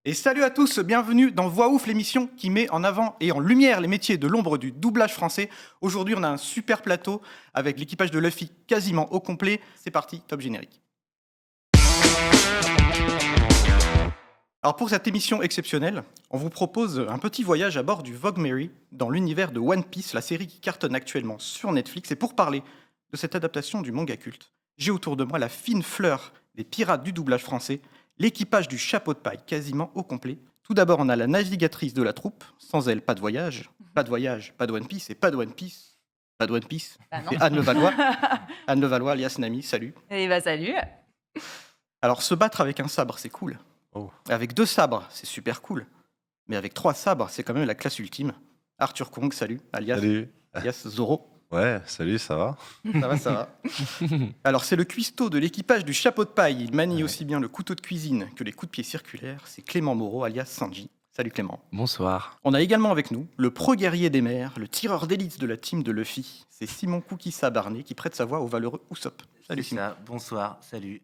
Et salut à tous, bienvenue dans Voix Ouf, l'émission qui met en avant et en lumière les métiers de l'ombre du doublage français. Aujourd'hui, on a un super plateau avec l'équipage de Luffy quasiment au complet. C'est parti, top générique. Alors pour cette émission exceptionnelle, on vous propose un petit voyage à bord du Vogue Mary dans l'univers de One Piece, la série qui cartonne actuellement sur Netflix. Et pour parler de cette adaptation du manga culte, j'ai autour de moi la fine fleur des pirates du doublage français, l'équipage du chapeau de paille quasiment au complet. Tout d'abord, on a la navigatrice de la troupe. Sans elle, pas de voyage, pas de One Piece, et pas de One Piece, pas de One Piece. C'est Anne Levallois. Anne Levallois, alias Nami, salut. Eh bah salut. Alors, se battre avec un sabre, c'est cool. Avec 2 sabres, c'est super cool. Mais avec 3 sabres, c'est quand même la classe ultime. Arthur Kong, salut, alias Zoro. Ouais, salut, ça va? Ça va. Alors, c'est le cuistot de l'équipage du chapeau de paille. Il manie aussi bien le couteau de cuisine que les coups de pied circulaires. C'est Clément Moreau, alias Sanji. Salut Clément. Bonsoir. On a également avec nous le pro guerrier des mers, le tireur d'élite de la team de Luffy. C'est Simon Koukissa Barnet qui prête sa voix au valeureux Usopp. Salut C'est Simon. ça. Bonsoir, salut.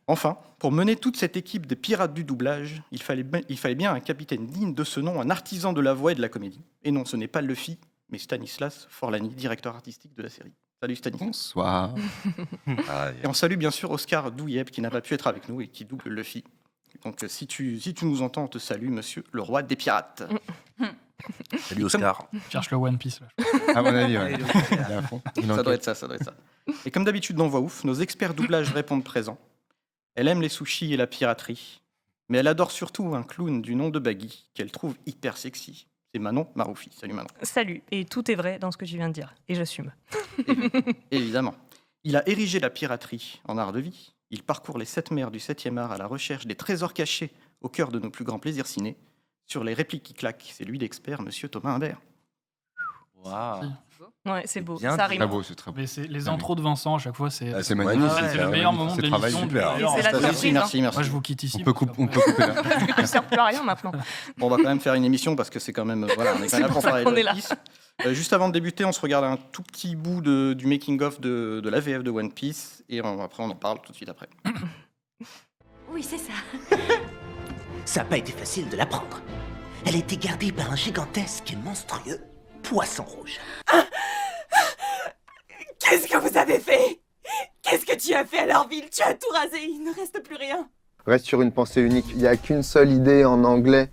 Enfin, pour mener toute cette équipe des pirates du doublage, il fallait bien un capitaine digne de ce nom, un artisan de la voix et de la comédie. Et non, ce n'est pas Luffy, mais Stanislas Forlani, directeur artistique de la série. Salut Stanislas. Bonsoir. Et on salue bien sûr Oscar Douyeb qui n'a pas pu être avec nous et qui double Luffy. Donc si tu nous entends, on te salue, monsieur le roi des pirates. Salut Oscar. Cherche le One Piece là. À mon avis, ouais. Il est à fond. Ça doit être ça. Et comme d'habitude dans Voix Ouf, nos experts doublage répondent présents. Elle aime les sushis et la piraterie, mais elle adore surtout un clown du nom de Baggy qu'elle trouve hyper sexy. C'est Manon Maroufi. Salut Manon. Salut. Et tout est vrai dans ce que tu viens de dire. Et j'assume. Évidemment. Il a érigé la piraterie en art de vie. Il parcourt les 7 mers du 7e art à la recherche des trésors cachés au cœur de nos plus grands plaisirs ciné. Sur les répliques qui claquent, c'est lui l'expert, monsieur Thomas Imbert. Waouh. Ouais, c'est beau. Bien Ça dit. rime. beau, c'est très beau. Mais c'est les intros de Vincent à chaque fois, c'est C'est magnifique. c'est le meilleur moment de travail l'émission. super. Et c'est la surprise. Merci. Moi je vous quitte ici. On peut couper là. Parce que tu sers plus à rien maintenant. Bon, on va quand même faire une émission parce que c'est quand même... Voilà, on est quand même là pour parler de qu'on est One Piece. Juste avant de débuter, on se regarde un tout petit bout du making-of de la VF de One Piece et après on en parle tout de suite après. Oui, c'est ça. Ça n'a pas été facile de la prendre. Elle a été gardée par un gigantesque et monstrueux poisson rouge. Qu'est-ce que vous avez fait? Qu'est-ce que tu as fait à leur ville? Tu as tout rasé, il ne reste plus rien. Reste sur une pensée unique. Il n'y a qu'une seule idée en anglais,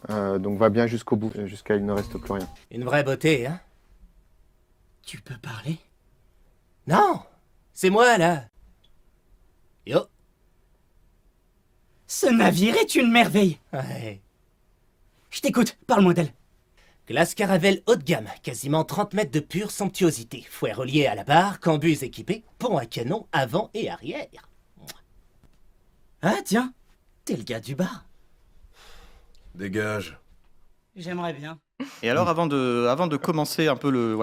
donc va bien jusqu'au bout, jusqu'à il ne reste plus rien. Une vraie beauté, hein? Tu peux parler? Non! C'est moi, là! Yo! Ce navire est une merveille. Ouais. Je t'écoute, parle-moi d'elle. Glace caravelle haut de gamme, quasiment 30 mètres de pure somptuosité. Fouet relié à la barre, cambus équipés, pont à canon avant et arrière. Ah tiens, t'es le gars du bar. Dégage. J'aimerais bien. Et alors, avant de commencer un peu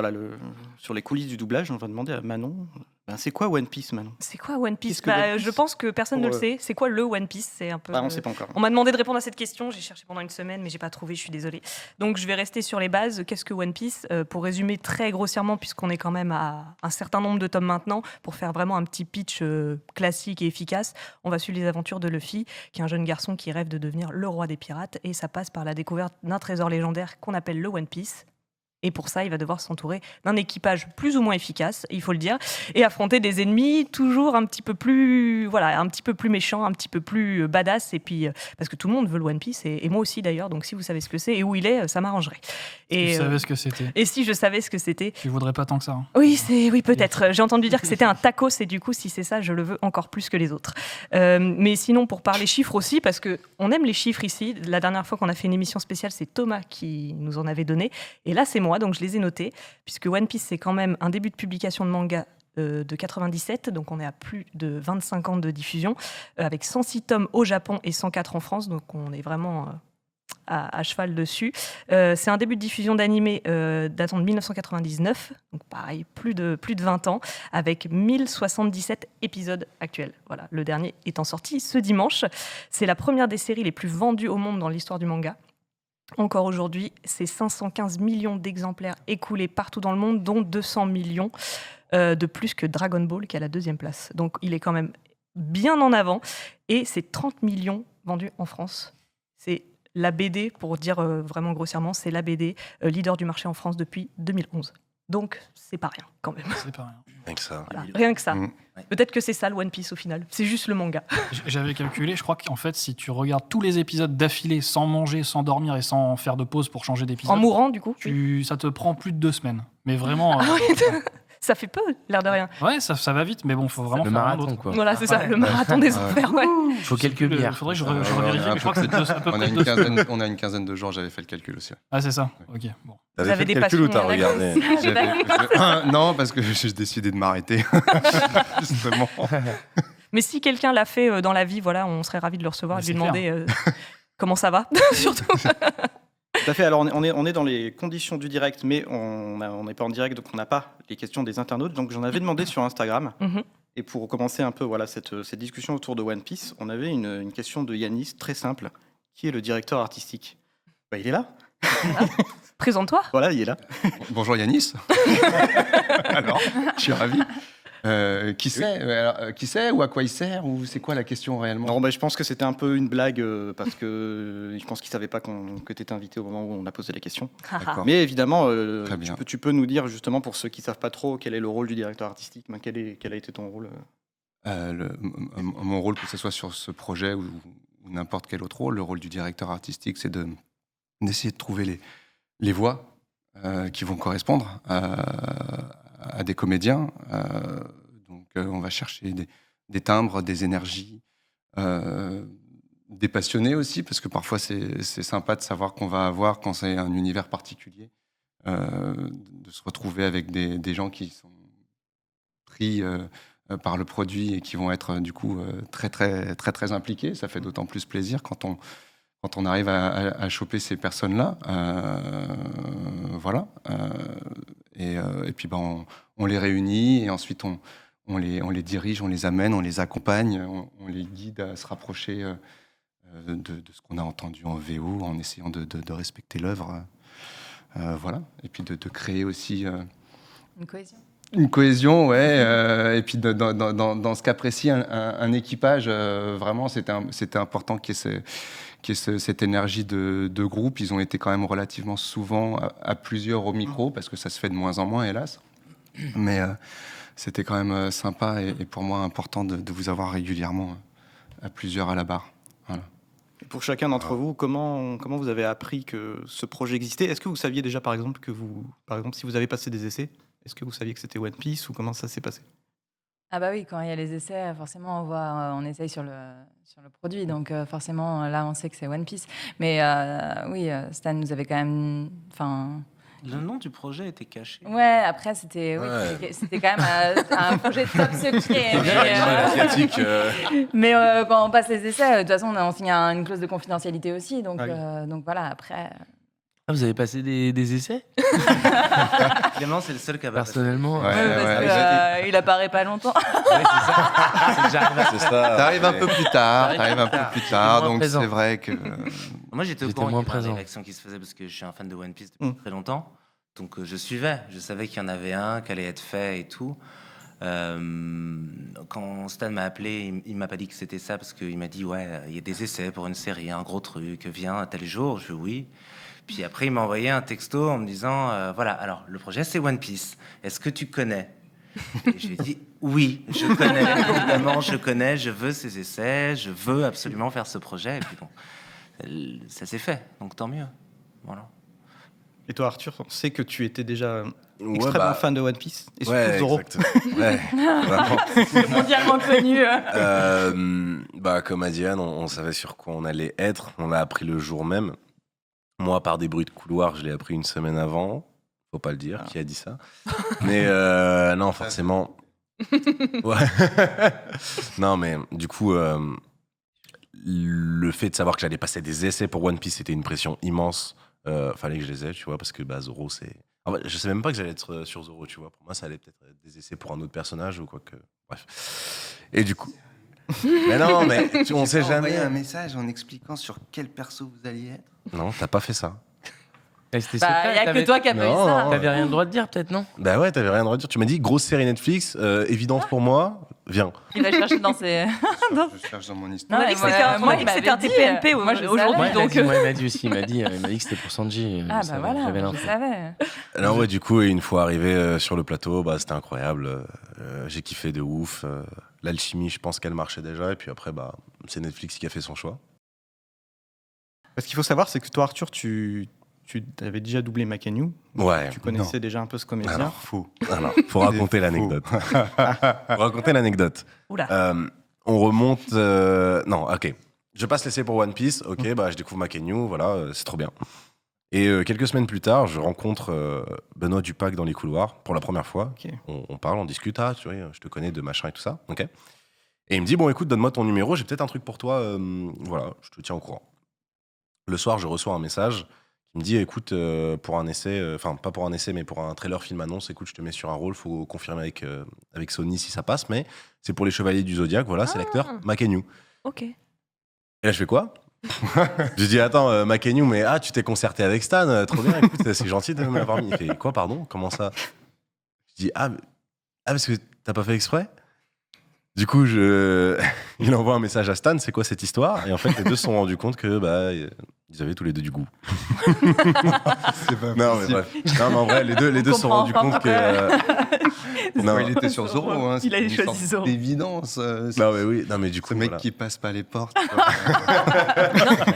sur les coulisses du doublage, on va demander à Manon, c'est quoi One Piece, Manon? C'est quoi One Piece? Qu'est-ce que One Piece Je pense que personne ne le Pour, sait. C'est quoi le One Piece? C'est un peu. On ne sait pas encore. On m'a demandé de répondre à cette question. J'ai cherché pendant une semaine, mais j'ai pas trouvé. Je suis désolée. Donc je vais rester sur les bases. Qu'est-ce que One Piece? Pour résumer très grossièrement, puisqu'on est quand même à un certain nombre de tomes maintenant, pour faire vraiment un petit pitch classique et efficace, on va suivre les aventures de Luffy, qui est un jeune garçon qui rêve de devenir le roi des pirates, et ça passe par la découverte d'un trésor légendaire qu'on appelle le One Piece. Et pour ça, il va devoir s'entourer d'un équipage plus ou moins efficace, il faut le dire, et affronter des ennemis toujours un petit peu plus méchants, un petit peu plus badass. Et puis, parce que tout le monde veut le One Piece, et moi aussi d'ailleurs. Donc, si vous savez ce que c'est et où il est, ça m'arrangerait. Tu savais ce que c'était. Et si je savais ce que c'était. Tu voudrais pas tant que ça. Hein. Oui, peut-être. J'ai entendu dire que c'était un tacos, et du coup, si c'est ça, je le veux encore plus que les autres. Mais sinon, pour parler chiffres aussi, parce que on aime les chiffres ici. La dernière fois qu'on a fait une émission spéciale, c'est Thomas qui nous en avait donné, et là, c'est moi. Donc je les ai notés, puisque One Piece, c'est quand même un début de publication de manga de 97, donc on est à plus de 25 ans de diffusion, avec 106 tomes au Japon et 104 en France, donc on est vraiment à cheval dessus. C'est un début de diffusion d'animé datant de 1999, donc pareil, plus de 20 ans, avec 1077 épisodes actuels. Voilà, le dernier étant sorti ce dimanche. C'est la première des séries les plus vendues au monde dans l'histoire du manga. Encore aujourd'hui, c'est 515 millions d'exemplaires écoulés partout dans le monde, dont 200 millions de plus que Dragon Ball, qui est à la 2e place. Donc il est quand même bien en avant. Et c'est 30 millions vendus en France C'est la BD, pour dire vraiment grossièrement, c'est la BD leader du marché en France depuis 2011. Donc, c'est pas rien, quand même. C'est pas rien. Rien que ça. Voilà, rien que ça. Mm. Peut-être que c'est ça le One Piece au final. C'est juste le manga. J'avais calculé, je crois qu'en fait, si tu regardes tous les épisodes d'affilée sans manger, sans dormir et sans faire de pause pour changer d'épisode, En mourant, du coup. ça te prend plus de 2 semaines. Mais vraiment, Ça fait peu, l'air de rien. ouais, ça va vite, mais bon, faut vraiment Le faire rien marathon, d'autre. quoi. Voilà, c'est ça, le marathon des enfers, ouais. Il faut quelques bières. Faudrait que je revérifie, mais je crois que c'est à peu On a près une 2 quinzaine, on a une quinzaine de jours, j'avais fait le calcul aussi. Ah, c'est ça. Ok, bon. Vous T'avais avez fait des le calcul ou passions, t'as il y en a regardé Non, parce que j'ai décidé de m'arrêter. Justement. Mais si quelqu'un l'a fait dans la vie, voilà, on serait ravis de le recevoir et Mais de lui c'est demander comment ça va, surtout. Tout à fait. Alors, on est dans les conditions du direct, mais on n'est pas en direct, donc on n'a pas les questions des internautes. Donc, j'en avais demandé sur Instagram. Mhm. Et pour commencer un peu voilà, cette discussion autour de One Piece, on avait une question de Yanis, très simple. Qui est le directeur artistique ? Il est là. Présente-toi. Voilà, il est là. Bonjour Yanis. Alors, je suis ravi. Qui c'est qui c'est ou à quoi il sert ou c'est quoi la question réellement? Non, je pense que c'était un peu une blague parce que je pense qu'il ne savait pas que tu étais invité au moment où on a posé la question. D'accord. Mais évidemment, Très bien. tu peux nous dire justement pour ceux qui ne savent pas trop quel est le rôle du directeur artistique, quel a été ton rôle Mon rôle, que ce soit sur ce projet ou n'importe quel autre rôle, le rôle du directeur artistique, c'est d'essayer de trouver les voix qui vont correspondre à des comédiens. Donc, on va chercher des timbres, des énergies, des passionnés aussi, parce que parfois, c'est sympa de savoir qu'on va avoir, quand c'est un univers particulier, de se retrouver avec des gens qui sont pris par le produit et qui vont être du coup très, très, très, très impliqués. Ça fait d'autant plus plaisir quand on arrive à choper ces personnes-là. Voilà. Et puis, on les réunit et ensuite, on les dirige, on les amène, on les accompagne, on les guide à se rapprocher de ce qu'on a entendu en VO en essayant de respecter l'œuvre. Voilà. Et puis, de créer aussi... Une cohésion. Une cohésion, ouais. Et puis, dans ce cas précis, un équipage, vraiment, c'était important qu'il y ait cette énergie de groupe. Ils ont été quand même relativement souvent à plusieurs au micro, parce que ça se fait de moins en moins, hélas. Mais c'était quand même sympa et pour moi important de vous avoir régulièrement à plusieurs à la barre. Voilà. Et pour chacun d'entre vous, comment vous avez appris que ce projet existait ? Est-ce que vous saviez déjà, par exemple, si vous avez passé des essais, est-ce que vous saviez que c'était One Piece ou comment ça s'est passé ? Ah bah oui, quand il y a les essais, forcément, on essaye sur le produit. Donc forcément, là, on sait que c'est One Piece. Mais oui, Stan nous avait quand même... Le nom du projet était caché. Ouais, après, c'était quand même un projet top secret. Mais quand on passe les essais, de toute façon, on signe une clause de confidentialité aussi. Donc, donc voilà, après... Ah, vous avez passé des essais? Clément, c'est le seul qui a personnellement. Il apparaît pas longtemps. Ouais, c'est ça. C'est ça. T'arrives un peu plus tard, donc présent. c'est vrai que... Moi, j'étais au J'étais courant moins qu'il y avait présent. une réaction qui se faisait parce que je suis un fan de One Piece depuis très longtemps. Donc, je suivais. Je savais qu'il y en avait un, qui allait être fait et tout. Quand Stan m'a appelé, il m'a pas dit que c'était ça parce qu'il m'a dit ouais, il y a des essais pour une série, un gros truc, viens à tel jour. Je dis oui. Puis après, il m'a envoyé un texto en me disant voilà, alors le projet c'est One Piece. Est-ce que tu connais? Et je lui ai dit oui, je connais. Évidemment, je connais. Je veux ces essais. Je veux absolument faire ce projet. Et puis bon, ça s'est fait. Donc tant mieux. Voilà. Et toi, Arthur, on sait que tu étais déjà extrêmement fan de One Piece et surtout Ouais, Zoro. ouais, vraiment. Mondialement connu. Comme a dit Anne, on savait sur quoi on allait être. On l'a appris le jour même. Moi, par des bruits de couloir, je l'ai appris une semaine avant. Faut pas le dire, qui a dit ça. Mais non, forcément. Ouais. Non, mais du coup, le fait de savoir que j'allais passer des essais pour One Piece, c'était une pression immense. Fallait que je les ai, tu vois, parce que Zoro, c'est... En fait, je sais même pas que j'allais être sur Zoro, tu vois. Pour moi, ça allait peut-être être des essais pour un autre personnage ou quoi que... Bref. Et du coup... Mais non, mais on sait jamais. Envoyer un message en expliquant sur quel perso vous alliez être. Non, t'as pas fait ça. C'était Bah, secret, y a que t'avais- toi qui as pas eu Non, ça. non. T'avais rien le droit de dire, peut-être, non? Bah ouais, t'avais rien à droit de dire. Tu m'as dit grosse série Netflix, évidente pour moi, viens. Il va chercher dans ses. Je cherche dans mon histoire. On a dit que c'était un- on a dit que c'était un TPMP Moi, je aujourd'hui, savais. donc, Moi, il m'a dit aussi, il m'a dit que c'était pour Sanji. Ah, ça bah va, voilà, j'avais je l'info. savais. Alors ouais, du coup, une fois arrivé sur le plateau, bah, c'était incroyable. J'ai kiffé de ouf. L'alchimie, je pense qu'elle marchait déjà. Et puis après, bah, c'est Netflix qui a fait son choix. Ce qu'il faut savoir, c'est que toi, Arthur, tu avais déjà doublé McAnew. Ouais. Tu connaissais déjà un peu ce comédien. Alors, faut raconter l'anecdote. Faut raconter l'anecdote. Oula. On remonte... Non, ok. Je passe l'essai pour One Piece. Ok, bah, je découvre McAnew. Voilà, c'est trop bien. Et quelques semaines plus tard, je rencontre Benoît Dupac dans les couloirs pour la première fois. Ok. On parle, on discute. Ah, tu vois, je te connais de machin et tout ça. Ok. Et il me dit, bon, écoute, donne-moi ton numéro. J'ai peut-être un truc pour toi. Voilà, je te tiens au courant. Le soir, je reçois un message qui me dit, écoute, pour un essai, enfin, pas pour un essai, mais pour un trailer film annonce, écoute, je te mets sur un rôle, faut confirmer avec Sony si ça passe, mais c'est pour les Chevaliers du Zodiaque, voilà, c'est l'acteur McAnew. Ok. Et là, je fais quoi? Je dis, attends, McAnew, mais tu t'es concerté avec Stan, trop bien, écoute, c'est gentil de m'avoir mis. Il fait, quoi, pardon? Comment ça? Je dis, parce que t'as pas fait exprès? Du coup, il envoie un message à Stan, c'est quoi cette histoire? Et en fait, les deux se sont rendus compte que ils avaient tous les deux du goût. C'est pas Non, mais possible. bref. Non, mais en vrai, les deux se sont rendus compte que. Non, il était sur Zoro. Hein, Il avait c'était une choisi sorte Zoro. d'évidence. Non, mais oui, non, mais du coup. Ce mec voilà. qui passe pas les portes.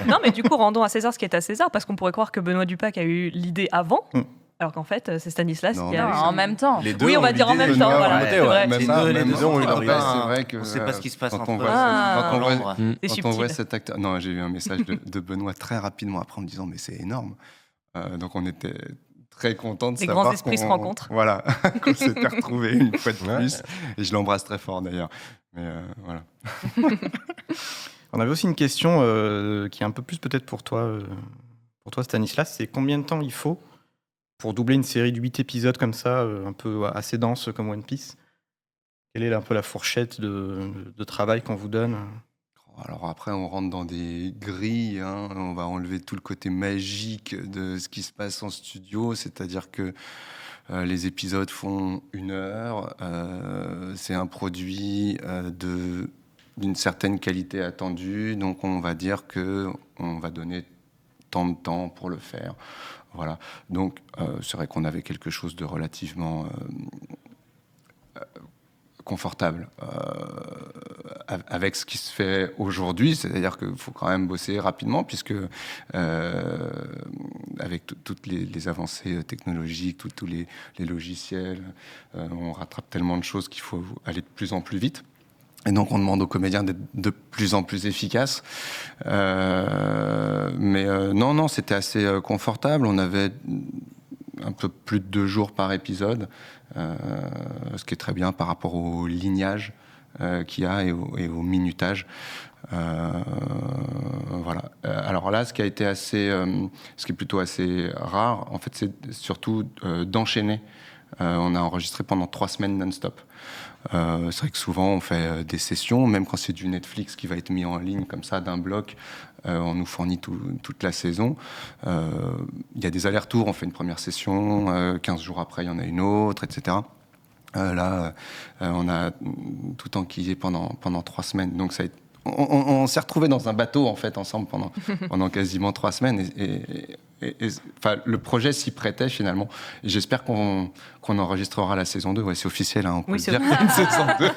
Non, mais du coup, rendons à César ce qui est à César, parce qu'on pourrait croire que Benoît Dupac a eu l'idée avant, alors qu'en fait, c'est Stanislas Non, qui Non, a eu. en même temps. Les deux Oui, on ont va eu dire en l'idée même de temps, venir voilà, raconter, c'est vrai. Même C'est ça, deux, les même deux ça, ont eu on leur leur idée. c'est vrai que On sait pas ce qui se passe quand entre on eux. voit, Ah. quand on voit- Mm. C'est quand on subtil. voit cet acteur. Non, j'ai eu un message de Benoît très rapidement après en me disant mais c'est énorme. Donc on était très contents de Les savoir grands esprits se qu'on- rencontrent. Voilà, qu'on s'était retrouvés une fois de Ouais. plus. Et je l'embrasse très fort d'ailleurs. Mais voilà. On avait aussi une question qui est un peu plus peut-être pour toi Stanislas, c'est combien de temps il faut pour doubler une série de 8 épisodes comme ça, un peu assez dense comme One Piece? Quelle est un peu la fourchette de travail qu'on vous donne? Alors après, on rentre dans des grilles, hein. On va enlever tout le côté magique de ce qui se passe en studio, c'est-à-dire que les épisodes font 1 heure, c'est un produit d'une certaine qualité attendue, donc on va dire que on va donner tant de temps pour le faire. Voilà. Donc c'est vrai qu'on avait quelque chose de relativement confortable avec ce qui se fait aujourd'hui, c'est-à-dire qu'il faut quand même bosser rapidement puisque avec toutes les avancées technologiques, tous les logiciels, on rattrape tellement de choses qu'il faut aller de plus en plus vite. Et donc, on demande aux comédiens d'être de plus en plus efficaces. Mais non, c'était assez confortable. On avait un peu plus de 2 jours par épisode, ce qui est très bien par rapport au lignage qu'il y a et au minutage. Voilà. Alors là, ce qui est plutôt assez rare, en fait, c'est surtout d'enchaîner. On a enregistré pendant 3 semaines non-stop. C'est vrai que souvent on fait des sessions, même quand c'est du Netflix qui va être mis en ligne comme ça d'un bloc, on nous fournit toute la saison. Il y a des allers-retours, on fait une première session, 15 jours après il y en a une autre, etc. Là, on a tout enquillé pendant 3 semaines. Donc ça a été, on s'est retrouvés dans un bateau en fait ensemble pendant quasiment 3 semaines enfin, le projet s'y prêtait finalement. Et j'espère qu'on enregistrera la saison 2. Ouais, c'est officiel, hein, on peut Oui, le c'est dire. vrai. Une saison 2.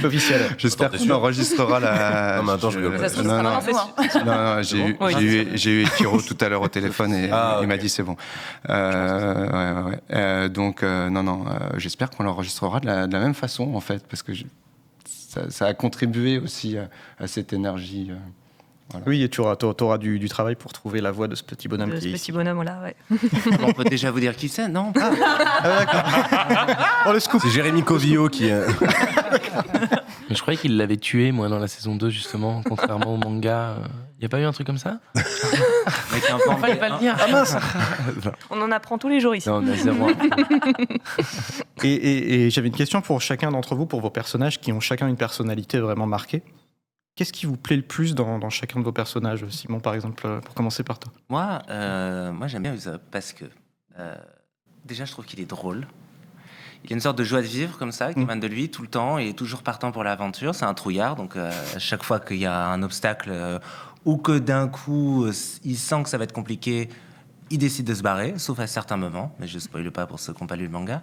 C'est officiel. J'espère qu'on enregistrera la. Non, mais attends, je rigole. Ça se trouve, ça Non, sera vraiment nous, hein. j'ai eu Kiro tout à l'heure au téléphone et il m'a dit c'est bon. Donc non, j'espère qu'on l'enregistrera de la même façon en fait, parce que ça a contribué aussi à cette énergie. Voilà. Oui, et tu auras du travail pour trouver la voix de ce petit bonhomme De qui ce est petit ici. bonhomme là, ouais. On peut déjà vous dire qui c'est, non? Oh, le scoop. C'est Jérémy Covillo qui. Mais je croyais qu'il l'avait tué, moi, dans la saison 2, justement, contrairement au manga. Il n'y a pas eu un truc comme ça? Mais t'es un peu Fallait pas le dire. Ah mince. On en apprend tous les jours ici. Non, on a 0. Et j'avais une question pour chacun d'entre vous, pour vos personnages qui ont chacun une personnalité vraiment marquée. Qu'est-ce qui vous plaît le plus dans chacun de vos personnages? Simon, par exemple, pour commencer par toi. Moi, j'aime bien Usopp parce que déjà, je trouve qu'il est drôle. Il y a une sorte de joie de vivre comme ça qui émane de lui tout le temps et toujours partant pour l'aventure. C'est un trouillard, donc à chaque fois qu'il y a un obstacle ou que d'un coup il sent que ça va être compliqué, il décide de se barrer, sauf à certains moments. Mais je ne spoile pas pour ceux qui n'ont pas lu le manga.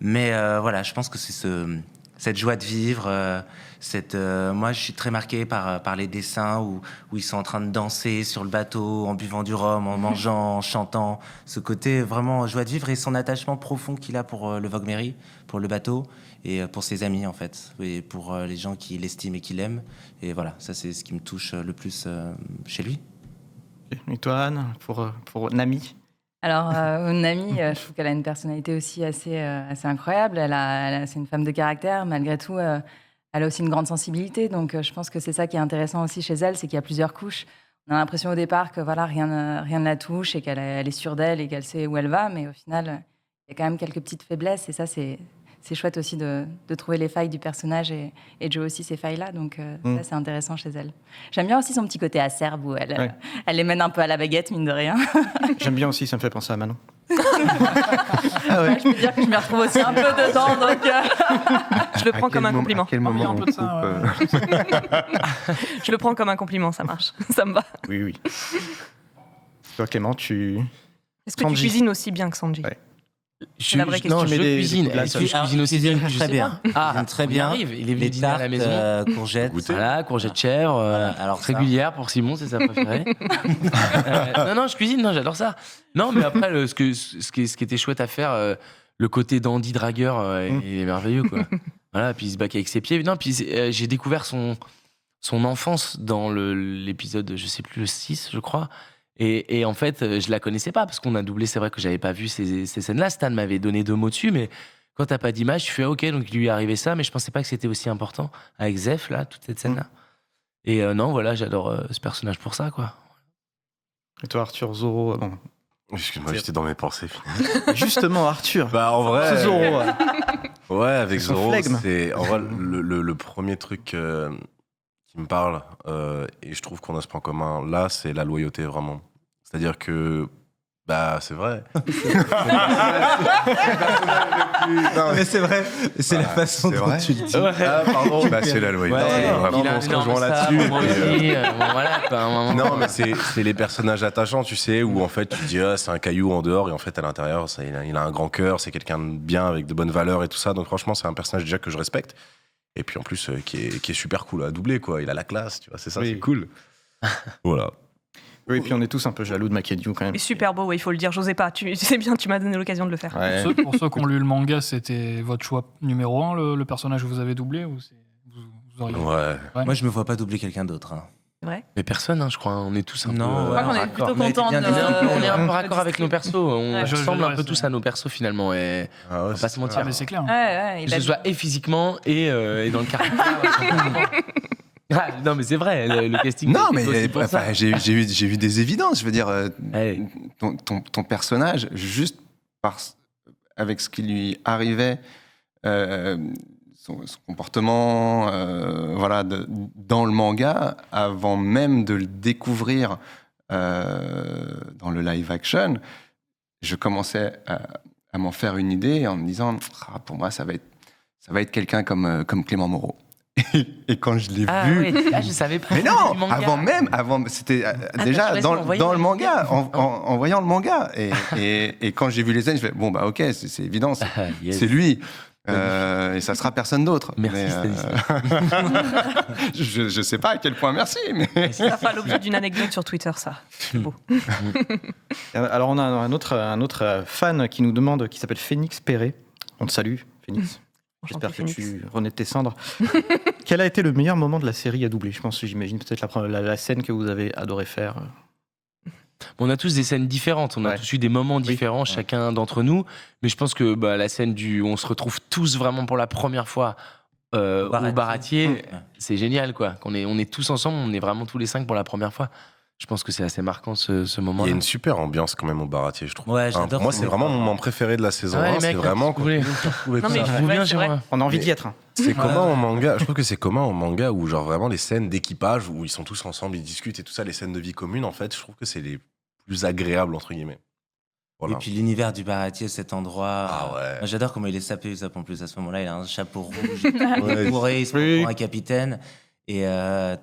Mais voilà, je pense que c'est cette joie de vivre. Moi, je suis très marqué par les dessins où ils sont en train de danser sur le bateau, en buvant du rhum, en mangeant, en chantant. Ce côté vraiment joie de vivre et son attachement profond qu'il a pour le Vogue Mary, pour le bateau et pour ses amis, en fait. Et pour les gens qui l'estiment et qui l'aiment. Et voilà, ça, c'est ce qui me touche le plus chez lui. Et toi, Anne, pour Nami? Alors, Nami, je trouve qu'elle a une personnalité aussi assez incroyable. C'est une femme de caractère. Malgré tout, elle a aussi une grande sensibilité. Donc, je pense que c'est ça qui est intéressant aussi chez elle, c'est qu'il y a plusieurs couches. On a l'impression au départ que voilà, rien ne la touche et qu'elle est sûre d'elle et qu'elle sait où elle va. Mais au final, il y a quand même quelques petites faiblesses. Et ça, c'est chouette aussi de trouver les failles du personnage et Joe aussi ces failles-là. Donc, ça, c'est intéressant chez elle. J'aime bien aussi son petit côté acerbe où elle les mène un peu à la baguette, mine de rien. J'aime bien aussi, ça me fait penser à Manon. Je peux dire que je me retrouve aussi un peu dedans. Donc, je le prends comme un compliment. À quel moment on coupe, Je le prends comme un compliment, ça marche. Ça me va. Oui. Toi, Clément, Est-ce que tu cuisines aussi bien que Sanji? C'est la vraie question. Je cuisine. Est-ce que je cuisine aussi bien? Très bien. Très bien. Arrive. Il est venu dîner à la maison. Courgettes. Voilà, courgettes chèvres. Alors régulière pour Simon, c'est sa préférée. Non, je cuisine. Non, j'adore ça. Non, mais après, ce qui était chouette à faire, le côté dandy dragueur est merveilleux, quoi. Voilà, puis il se bac avec ses pieds. Non, puis j'ai découvert son enfance dans l'épisode, je sais plus, le 6, je crois. Et en fait, je la connaissais pas parce qu'on a doublé. C'est vrai que j'avais pas vu ces scènes-là. Stan m'avait donné 2 mots dessus, mais quand t'as pas d'image, tu fais OK. Donc il lui est arrivé ça, mais je pensais pas que c'était aussi important avec Zeph là, toute cette scène-là. Et non, voilà, j'adore ce personnage pour ça, quoi. Et toi, Arthur, Zoro, bon. Excuse-moi, j'étais dans mes pensées. Justement, Arthur. Bah en vrai. C'est Zoro. Ouais, avec Zoro, flegme. c'est en vrai le premier truc qui me parle et je trouve qu'on a ce point commun là, c'est la loyauté vraiment. C'est-à-dire que c'est vrai. Non, mais c'est vrai. C'est la façon dont tu le dis. Ah, pardon. C'est la loyauté. Vraiment, on se rejoint là-dessus. Non, mais c'est les personnages attachants, tu sais, où en fait tu te dis c'est un caillou en dehors et en fait à l'intérieur, il a un grand cœur, c'est quelqu'un de bien avec de bonnes valeurs et tout ça. Donc franchement, c'est un personnage déjà que je respecte. Et puis en plus, qui est super cool à doubler, quoi. Il a la classe, tu vois, c'est ça, c'est cool. Voilà. Oui, et puis on est tous un peu jaloux de Makedyu quand même. Mais super beau, il faut le dire. J'osais pas. C'est bien, tu m'as donné l'occasion de le faire. Ouais. Pour ceux qui ont lu le manga, c'était votre choix numéro 1, le personnage que vous avez doublé ou vous auriez... Ouais. Moi, je me vois pas doubler quelqu'un d'autre. C'est vrai. Mais personne, je crois. On est tous un peu. Je crois qu'on est plutôt contents. On est un peu raccord avec nos persos. On je ressemble un peu reste, tous à nos persos finalement. Et on va pas se mentir. mais c'est clair. Que ce soit et physiquement et dans le caractère. Non, mais c'est vrai, le casting. Non, mais j'ai vu des évidences. Je veux dire, ton personnage, juste avec ce qui lui arrivait, son comportement, dans le manga, avant même de le découvrir dans le live action, je commençais à m'en faire une idée en me disant, pour moi, ça va être quelqu'un comme Clément Moreau. Et quand je l'ai vu, je savais pas. Mais non, avant, c'était déjà dans le manga, en voyant le manga. Et quand j'ai vu les scènes, je fais ok, c'est évident, c'est lui. Et ça sera personne d'autre. Merci. Je sais pas à quel point merci, mais ça fera l'objet d'une anecdote sur Twitter, ça. C'est beau. Alors on a un autre fan qui nous demande, qui s'appelle Phoenix Perret. On te salue, Phoenix. J'espère que tu renais de tes cendres. Quel a été le meilleur moment de la série à doubler? J'imagine peut-être la scène que vous avez adoré faire. On a tous des scènes différentes, on a tous eu des moments différents, chacun d'entre nous. Mais je pense que la scène où on se retrouve tous vraiment pour la première fois au Baratier, c'est génial, quoi. On est tous ensemble, on est vraiment tous les 5 pour la première fois. Je pense que c'est assez marquant ce Il moment-là. y a une super ambiance quand même au Baratier, je trouve. Ouais, Enfin, j'adore. pour moi, c'est vraiment mon moment préféré de la saison Ah ouais, 1. les C'est mecs, vraiment. vous voulez. Non, mais Ça vous ouais, bien, c'est chez vrai. moi. On a envie d'y être. Hein. C'est commun en manga. Je trouve que c'est commun en manga où, genre, vraiment, les scènes d'équipage où ils sont tous ensemble, ils discutent et tout ça, les scènes de vie commune, en fait, je trouve que c'est les plus agréables, entre guillemets. Voilà. Et puis l'univers du Baratier, cet endroit. Ah ouais. Moi, j'adore comment il est sapé, Usopp, en plus. À ce moment-là, il a un chapeau rouge, il est bourré, il se prend pour un capitaine. Et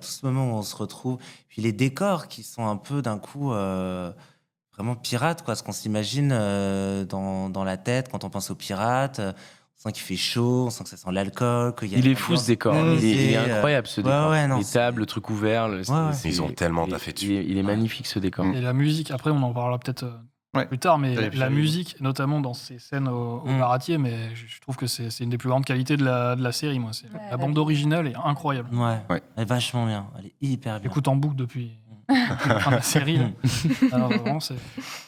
tout ce moment où on se retrouve. Puis les décors qui sont un peu d'un coup vraiment pirates, quoi. Ce qu'on s'imagine dans la tête quand on pense aux pirates. On sent qu'il fait chaud, on sent que ça sent l'alcool. Il est fou ce décor. Il est incroyable ce décor. Les tables, le truc ouvert. Ils ont tellement taffé dessus. Il est magnifique ce décor. Et la musique, après on en parlera peut-être plus tard, mais la musique, notamment dans ces scènes au Baratier, mais je trouve que c'est une des plus grandes qualités de la série. Moi, la bande originale est incroyable. Ouais. Elle est vachement bien. Elle est hyper bien. J'écoute en boucle depuis la fin de la série. Alors, vraiment, si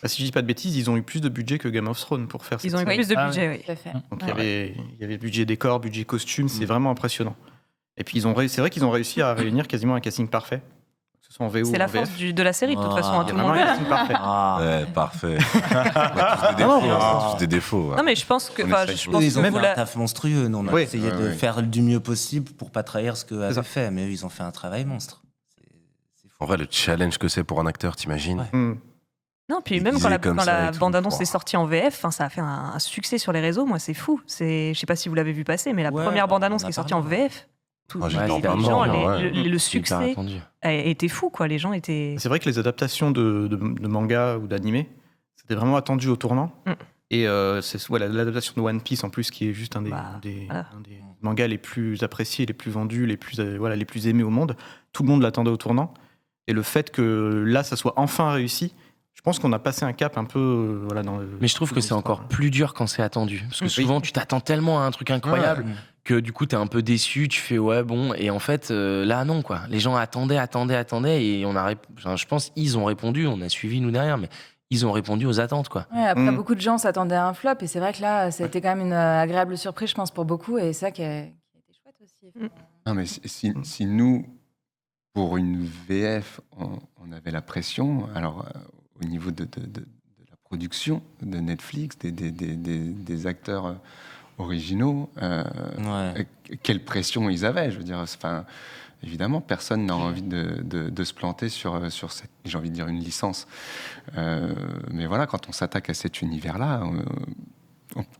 je dis pas de bêtises, ils ont eu plus de budget que Game of Thrones pour faire Ils cette ont eu série. plus de budget, oui. Tout à fait. Donc il y avait budget décor, budget costume, c'est vraiment impressionnant. Et puis c'est vrai qu'ils ont réussi à réunir quasiment un casting parfait. Que ce soit en VO ou C'est la en VF. force de la série, de toute façon. Il y Tout a le vraiment monde. un casting parfait. Ouais, parfait. On a tous des défauts. Non, mais je pense que. On enfin, essaye je de- pense Eux, ils ont que fait vous un la- taf monstrueux. Nous, on a Oui. essayé de faire du mieux possible pour pas trahir ce qu'eux avaient fait. Mais eux, ils ont fait un travail monstre. En vrai, le challenge que c'est pour un acteur, t'imagines Non, puis Ils même quand disaient la, comme quand ça la et tout. bande-annonce Wow. est sortie en VF, ça a fait un succès sur les réseaux. Moi, c'est fou. Je sais pas si vous l'avez vu passer, mais la Ouais, première on bande-annonce en a qui est sortie parlé, en ouais. VF, Ah, j'ai Ouais, été en c'était plein les dedans, gens, ouais. le C'est hyper succès attendu. était fou, quoi. Les gens étaient. C'est vrai que les adaptations de manga ou d'animé, c'était vraiment attendu au tournant. Et c'est l'adaptation de One Piece en plus qui est juste un des mangas les plus appréciés, les plus vendus, les plus aimés au monde. Tout le monde l'attendait au tournant. Et le fait que là, ça soit enfin réussi, je pense qu'on a passé un cap un peu dans le... Mais je trouve que c'est encore plus dur quand c'est attendu. Parce que souvent, tu t'attends tellement à un truc incroyable que du coup, t'es un peu déçu, tu fais ouais, bon. Et en fait, là, non, quoi. Les gens attendaient. Et je pense ils ont répondu. On a suivi, nous, derrière. Mais ils ont répondu aux attentes, quoi. Ouais, après, beaucoup de gens s'attendaient à un flop. Et c'est vrai que là, ça a été quand même une agréable surprise, je pense, pour beaucoup. Et c'est ça qui a été chouette aussi. Non, mais si nous, pour une VF, on avait la pression, alors au niveau de la production de Netflix, des acteurs originaux, quelle pression ils avaient, je veux dire. Enfin, évidemment, personne n'a envie de se planter sur cette, j'ai envie de dire, une licence. Mais voilà, quand on s'attaque à cet univers-là,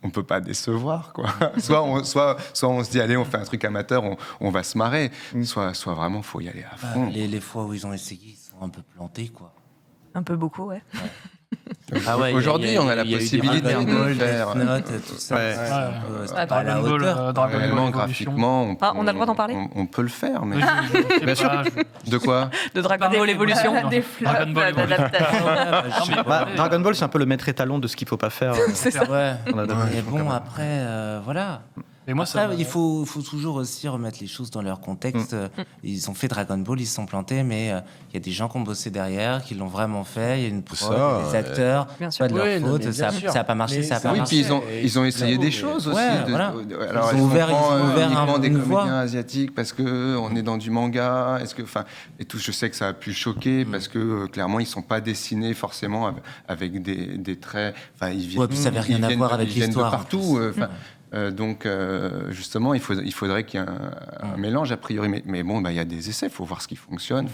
on ne peut pas décevoir, quoi. Soit on se dit, allez, on fait un truc amateur, on va se marrer. Soit vraiment, il faut y aller à fond. Les fois où ils ont essayé, ils sont un peu plantés, quoi. Un peu beaucoup, ouais. Ah ouais, aujourd'hui, on a la possibilité de faire. Tout ça. Ouais. C'est pas à la Dragon Ball, hauteur. Dragon Ball Réellement, Evolution. graphiquement, on a le droit d'en parler on peut le faire, mais Bien sûr. de quoi? De Dragon Ball Evolution. Des Dragon Ball flops d'adaptation. Dragon Ball, c'est un peu le maître étalon de ce qu'il ne faut pas faire. C'est ça. Ouais. en adaptation, Mais quand bon, même. après, voilà. Et moi, Après, il faut toujours aussi remettre les choses dans leur contexte. Ils ont fait Dragon Ball, ils se sont plantés, mais il y a des gens qui ont bossé derrière, qui l'ont vraiment fait. Il y a une prod, ça, des acteurs. Bien sûr. Pas de leur Oui, non, faute. mais Ça bien sûr. n'a pas marché, ça n'a pas Oui, marché. puis ils ont essayé des choses aussi. Ouais, voilà. Alors, Ils est-ce ont qu'on ouvert prend uniquement des une comédiens voie. asiatiques parce que on est dans du manga? Est-ce que, enfin, et tout, je sais que ça a pu choquer parce que clairement ils sont pas dessinés forcément avec des traits. Enfin, ils viennent. Ouais, puis ça avait rien ils à viennent- voir avec ils viennent l'histoire, de en partout. plus. Donc, justement, il faudrait qu'il y ait un mélange a priori. Mais bon, il y a des essais. Il faut voir ce qui fonctionne.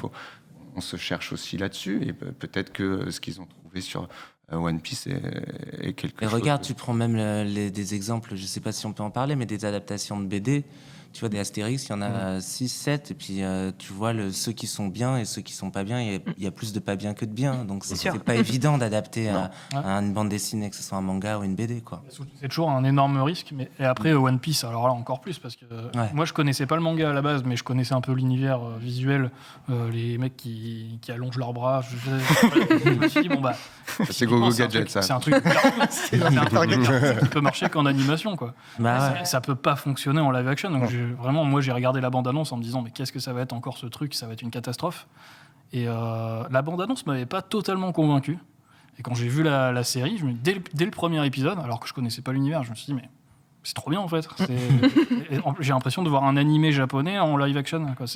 On se cherche aussi là-dessus. Et peut-être que ce qu'ils ont trouvé sur One Piece est quelque Et chose. regarde, tu prends même des exemples, je sais pas si on peut en parler, mais des adaptations de BD. Tu vois, des Astérix, il y en a 6, 7, et puis tu vois ceux qui sont bien et ceux qui sont pas bien, il y a plus de pas bien que de bien. Donc c'est pas évident d'adapter à une bande dessinée, que ce soit un manga ou une BD, quoi. C'est toujours un énorme risque. Et après, One Piece, alors là, encore plus, parce que moi, je connaissais pas le manga à la base, mais je connaissais un peu l'univers visuel, les mecs qui allongent leurs bras. Je me suis dit, bon, bah. C'est Gogo c'est un Gadget, truc- ça. C'est un truc qui peut marcher qu'en animation, quoi. Bah ouais. Ça peut pas fonctionner en live action. Donc, vraiment, moi, j'ai regardé la bande-annonce en me disant, mais qu'est-ce que ça va être encore ce truc? Ça va être une catastrophe. Et la bande-annonce m'avait pas totalement convaincu. Et quand j'ai vu la série, dès le premier épisode, alors que je connaissais pas l'univers, je me suis dit, mais c'est trop bien en fait. J'ai l'impression de voir un animé japonais en live action. Quoi.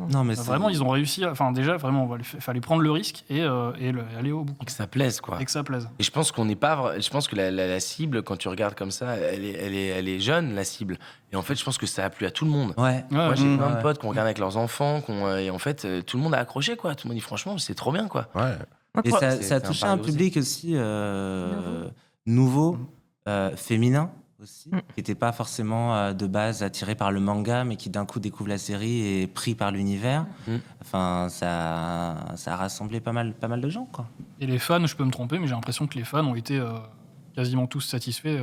Non, mais vraiment, ils ont réussi. Enfin, déjà, vraiment, il fallait prendre le risque et aller au bout. Et que ça plaise, quoi. Et que ça plaise. Et je pense qu'on n'est pas. Je pense que la cible, quand tu regardes comme ça, elle est jeune, la cible. Et en fait, je pense que ça a plu à tout le monde. Ouais. Moi, j'ai plein de potes qui ont regardé avec leurs enfants, et en fait, tout le monde a accroché, quoi. Tout le monde dit franchement, c'est trop bien, quoi. Ouais. Et ça a touché un public aussi nouveau, féminin aussi, qui n'était pas forcément de base attiré par le manga, mais qui d'un coup découvre la série et est pris par l'univers. Enfin, ça a rassemblé pas mal de gens, quoi. Et les fans, je peux me tromper, mais j'ai l'impression que les fans ont été quasiment tous satisfaits.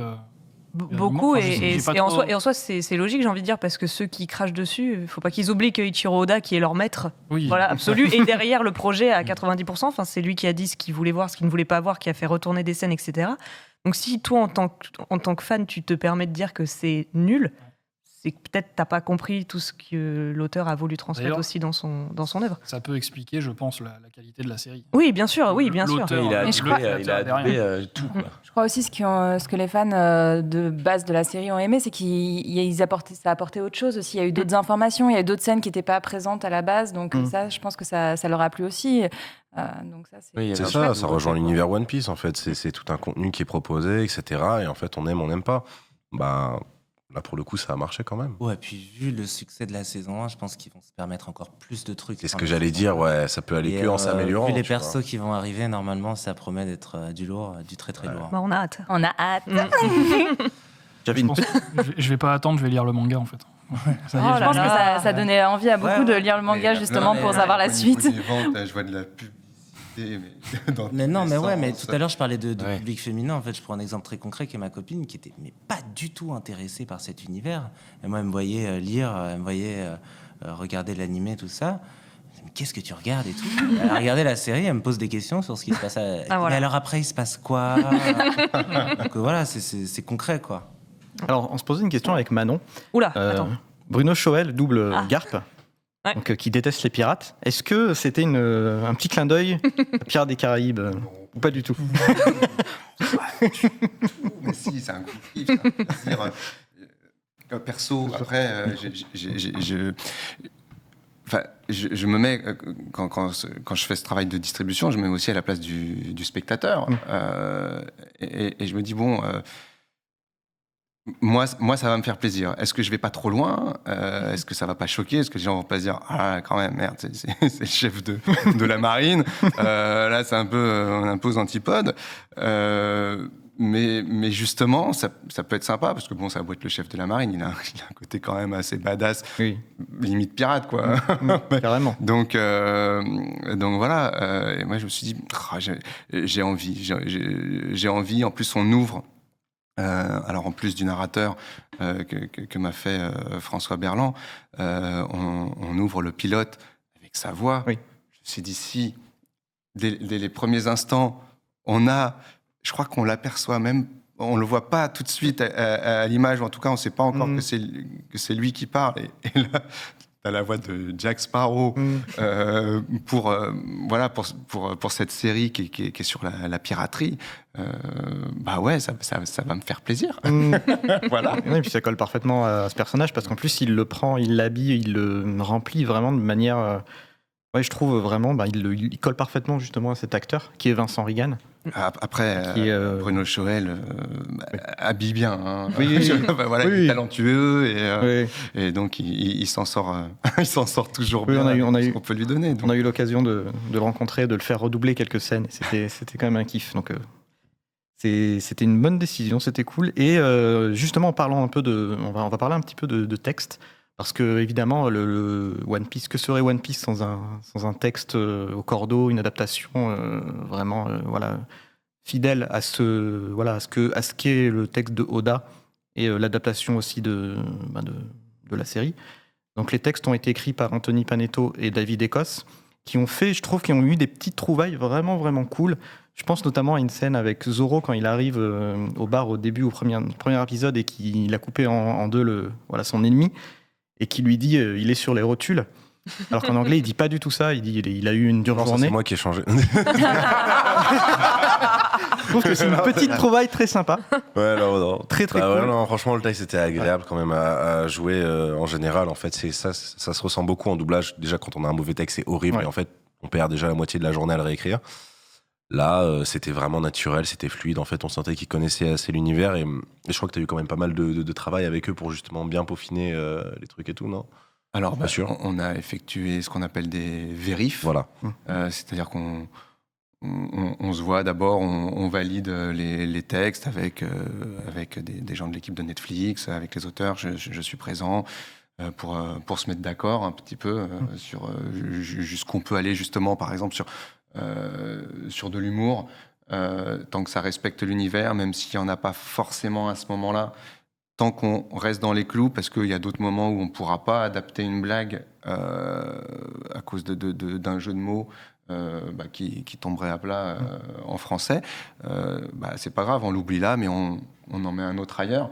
Beaucoup, et en soi, c'est logique, j'ai envie de dire, parce que ceux qui crachent dessus, il ne faut pas qu'ils oublient que Ichiro Oda, qui est leur maître, voilà, absolu, et derrière le projet à 90%, enfin, c'est lui qui a dit ce qu'il voulait voir, ce qu'il ne voulait pas voir, qui a fait retourner des scènes, etc. Donc si toi, en tant que fan, tu te permets de dire que c'est nul, c'est que peut-être tu n'as pas compris tout ce que l'auteur a voulu transmettre aussi dans son œuvre. Ça peut expliquer, je pense, la qualité de la série. Oui, bien sûr, bien sûr. Il a doublé tout, quoi. Je crois aussi ce que les fans de base de la série ont aimé, c'est ça a apporté autre chose aussi. Il y a eu d'autres informations, il y a eu d'autres scènes qui n'étaient pas présentes à la base, donc ça, je pense que ça leur a plu aussi. Donc ça, ça rejoint l'univers One Piece, en fait. C'est tout un contenu qui est proposé, etc. Et en fait, on aime, on n'aime pas. Bah, là, pour le coup, ça a marché quand même. Ouais, puis vu le succès de la saison 1, je pense qu'ils vont se permettre encore plus de trucs. C'est ce que j'allais dire, ouais, ça peut aller que en s'améliorant. Vu les persos qui vont arriver, normalement, ça promet d'être du lourd, du très très lourd. Bah, on a hâte. Je vais pas attendre, je vais lire le manga en fait. Je pense que ça donnait envie à beaucoup de lire le manga justement pour savoir la suite. Je vois de la publicité. Mais tout à l'heure je parlais de public féminin. En fait, je prends un exemple très concret qui est ma copine qui était pas du tout intéressée par cet univers. Et moi, elle me voyait lire, elle me voyait regarder l'animé, tout ça. Mais qu'est-ce que tu regardes et tout. Elle a regardé la série, elle me pose des questions sur ce qui se passe. Mais alors après, il se passe quoi? Donc voilà, c'est concret, quoi. Alors, on se posait une question avec Manon. Oula, attends. Bruno Choel, double Garp. Donc, qui déteste les pirates. Est-ce que c'était un petit clin d'œil à Pirates des Caraïbes ou pas du tout? Mais si, c'est un coup de kiff. Perso, après, je me mets, quand je fais ce travail de distribution, je me mets aussi à la place du spectateur. Et je me dis, bon... Moi, ça va me faire plaisir. Est-ce que je vais pas trop loin? Est-ce que ça va pas choquer? Est-ce que les gens vont pas se dire quand même, merde, c'est le chef de la marine. Là, c'est un peu aux antipodes. Mais justement, ça peut être sympa parce que bon, ça doit être le chef de la marine. Il a un côté quand même assez badass, limite pirate, quoi. Carrément. Donc voilà. Et moi, je me suis dit, j'ai envie. En plus, on ouvre. Alors en plus du narrateur que m'a fait François Berland, on ouvre le pilote avec sa voix. Je me suis dit, si dès les premiers instants, je crois qu'on l'aperçoit même, on le voit pas tout de suite à l'image, ou en tout cas on sait pas encore que c'est lui qui parle. Et là, t'as la voix de Jack Sparrow pour cette série qui est sur la piraterie. Bah ouais, ça va me faire plaisir. Voilà. Et puis ça colle parfaitement à ce personnage parce qu'en plus il le prend, il l'habille, il le remplit vraiment de manière. Je trouve vraiment, il colle parfaitement justement à cet acteur qui est Vincent Regan. Après, Bruno Choel habille bien. Hein. Il est talentueux et donc il s'en sort, il s'en sort toujours bien. On peut lui donner. Donc. On a eu l'occasion de le rencontrer, de le faire redoubler quelques scènes. C'était quand même un kiff. Donc c'était une bonne décision, c'était cool. Et justement, en parlant un peu on va parler un petit peu de texte. Parce que, évidemment, le One Piece, que serait One Piece sans un texte au cordeau, une adaptation vraiment fidèle à ce qu'est le texte de Oda et l'adaptation aussi de la série. Donc, les textes ont été écrits par Anthony Panetto et David Ecosse, qui ont eu des petites trouvailles vraiment, vraiment cool. Je pense notamment à une scène avec Zoro quand il arrive au bar au début, au premier épisode, et qu'il a coupé en deux son ennemi. Et qui lui dit il est sur les rotules. Alors qu'en anglais, il dit pas du tout ça. Il dit il a eu une dure journée. C'est moi qui ai changé. Je trouve que c'est une petite trouvaille très sympa. Ouais, non. Très Ouais, cool. non, franchement, le texte était agréable quand même à jouer en général. En fait, ça se ressent beaucoup en doublage. Déjà, quand on a un mauvais texte, c'est horrible. Ouais. Et en fait, on perd déjà la moitié de la journée à le réécrire. Là, c'était vraiment naturel, c'était fluide. En fait, on sentait qu'ils connaissaient assez l'univers. Et je crois que tu as eu quand même pas mal de travail avec eux pour justement bien peaufiner les trucs et tout, non? Alors, Pas sûr. on a effectué ce qu'on appelle des vérifs. Voilà. C'est-à-dire qu'on se voit d'abord, on valide les textes avec des gens de l'équipe de Netflix, avec les auteurs. Je suis présent pour se mettre d'accord un petit peu sur jusqu'où on peut aller justement, par exemple, sur de l'humour, tant que ça respecte l'univers, même s'il n'y en a pas forcément à ce moment-là. Tant qu'on reste dans les clous, parce qu'il y a d'autres moments où on ne pourra pas adapter une blague à cause d'un jeu de mots qui tomberait à plat en français, c'est pas grave, on l'oublie là, mais on en met un autre ailleurs.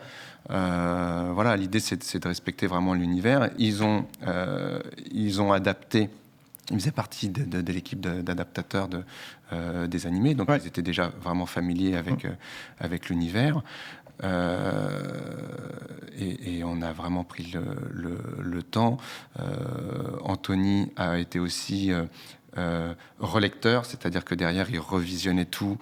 Voilà, l'idée c'est de respecter vraiment l'univers. Ils ont adapté. Ils faisaient partie de l'équipe d'adaptateurs des animés, donc ils étaient déjà vraiment familiers avec l'univers. Et on a vraiment pris le temps. Anthony a été aussi relecteur, c'est-à-dire que derrière il revisionnait tout.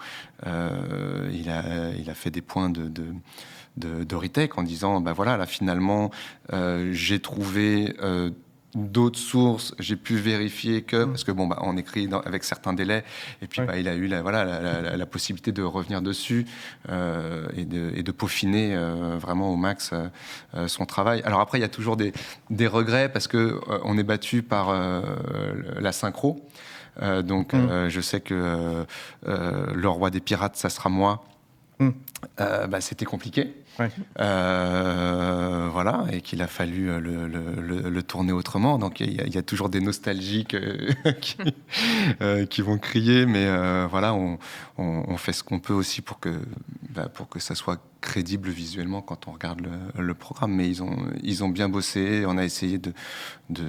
Il a fait des points de retake en disant voilà, là finalement j'ai trouvé d'autres sources, j'ai pu vérifier que, parce que on écrit avec certains délais, et puis il a eu la possibilité de revenir dessus et de peaufiner vraiment au max son travail. Alors après, il y a toujours des regrets parce que on est battu par la synchro. Je sais que le roi des pirates, ça sera moi. C'était compliqué. Ouais. Voilà, et qu'il a fallu le tourner autrement. Donc il y a toujours des nostalgiques qui vont crier, mais voilà, on fait ce qu'on peut aussi pour que ça soit crédible visuellement quand on regarde le programme. Mais ils ont bien bossé. On a essayé de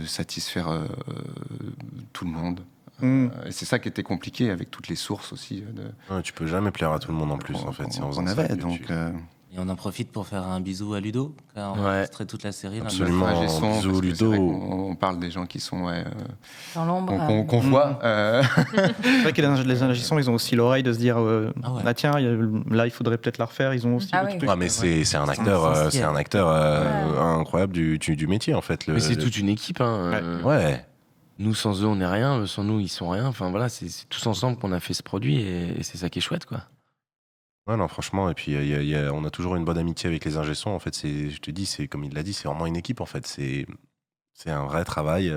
satisfaire tout le monde. Et c'est ça qui était compliqué avec toutes les sources aussi. Ouais, tu peux jamais plaire à tout le monde en plus, en fait. On avait, donc... Et on en profite pour faire un bisou à Ludo, qui a enregistré toute la série. Absolument, un bisou Ludo. On parle des gens qui sont dans l'ombre, qu'on voit. C'est vrai que les ingénieurs, ils ont aussi l'oreille de se dire tiens, là il faudrait peut-être la refaire. Ils ont aussi le truc. Mais c'est un acteur, c'est un acteur incroyable du métier en fait. Mais c'est toute une équipe. Ouais. Nous, sans eux, on n'est rien. Sans nous, ils sont rien. Enfin, voilà, c'est tous ensemble qu'on a fait ce produit et c'est ça qui est chouette, quoi. Ouais, non, franchement. Et puis, on a toujours une bonne amitié avec les ingé-sons. En fait, je te dis, c'est comme il l'a dit, c'est vraiment une équipe, en fait. C'est un vrai travail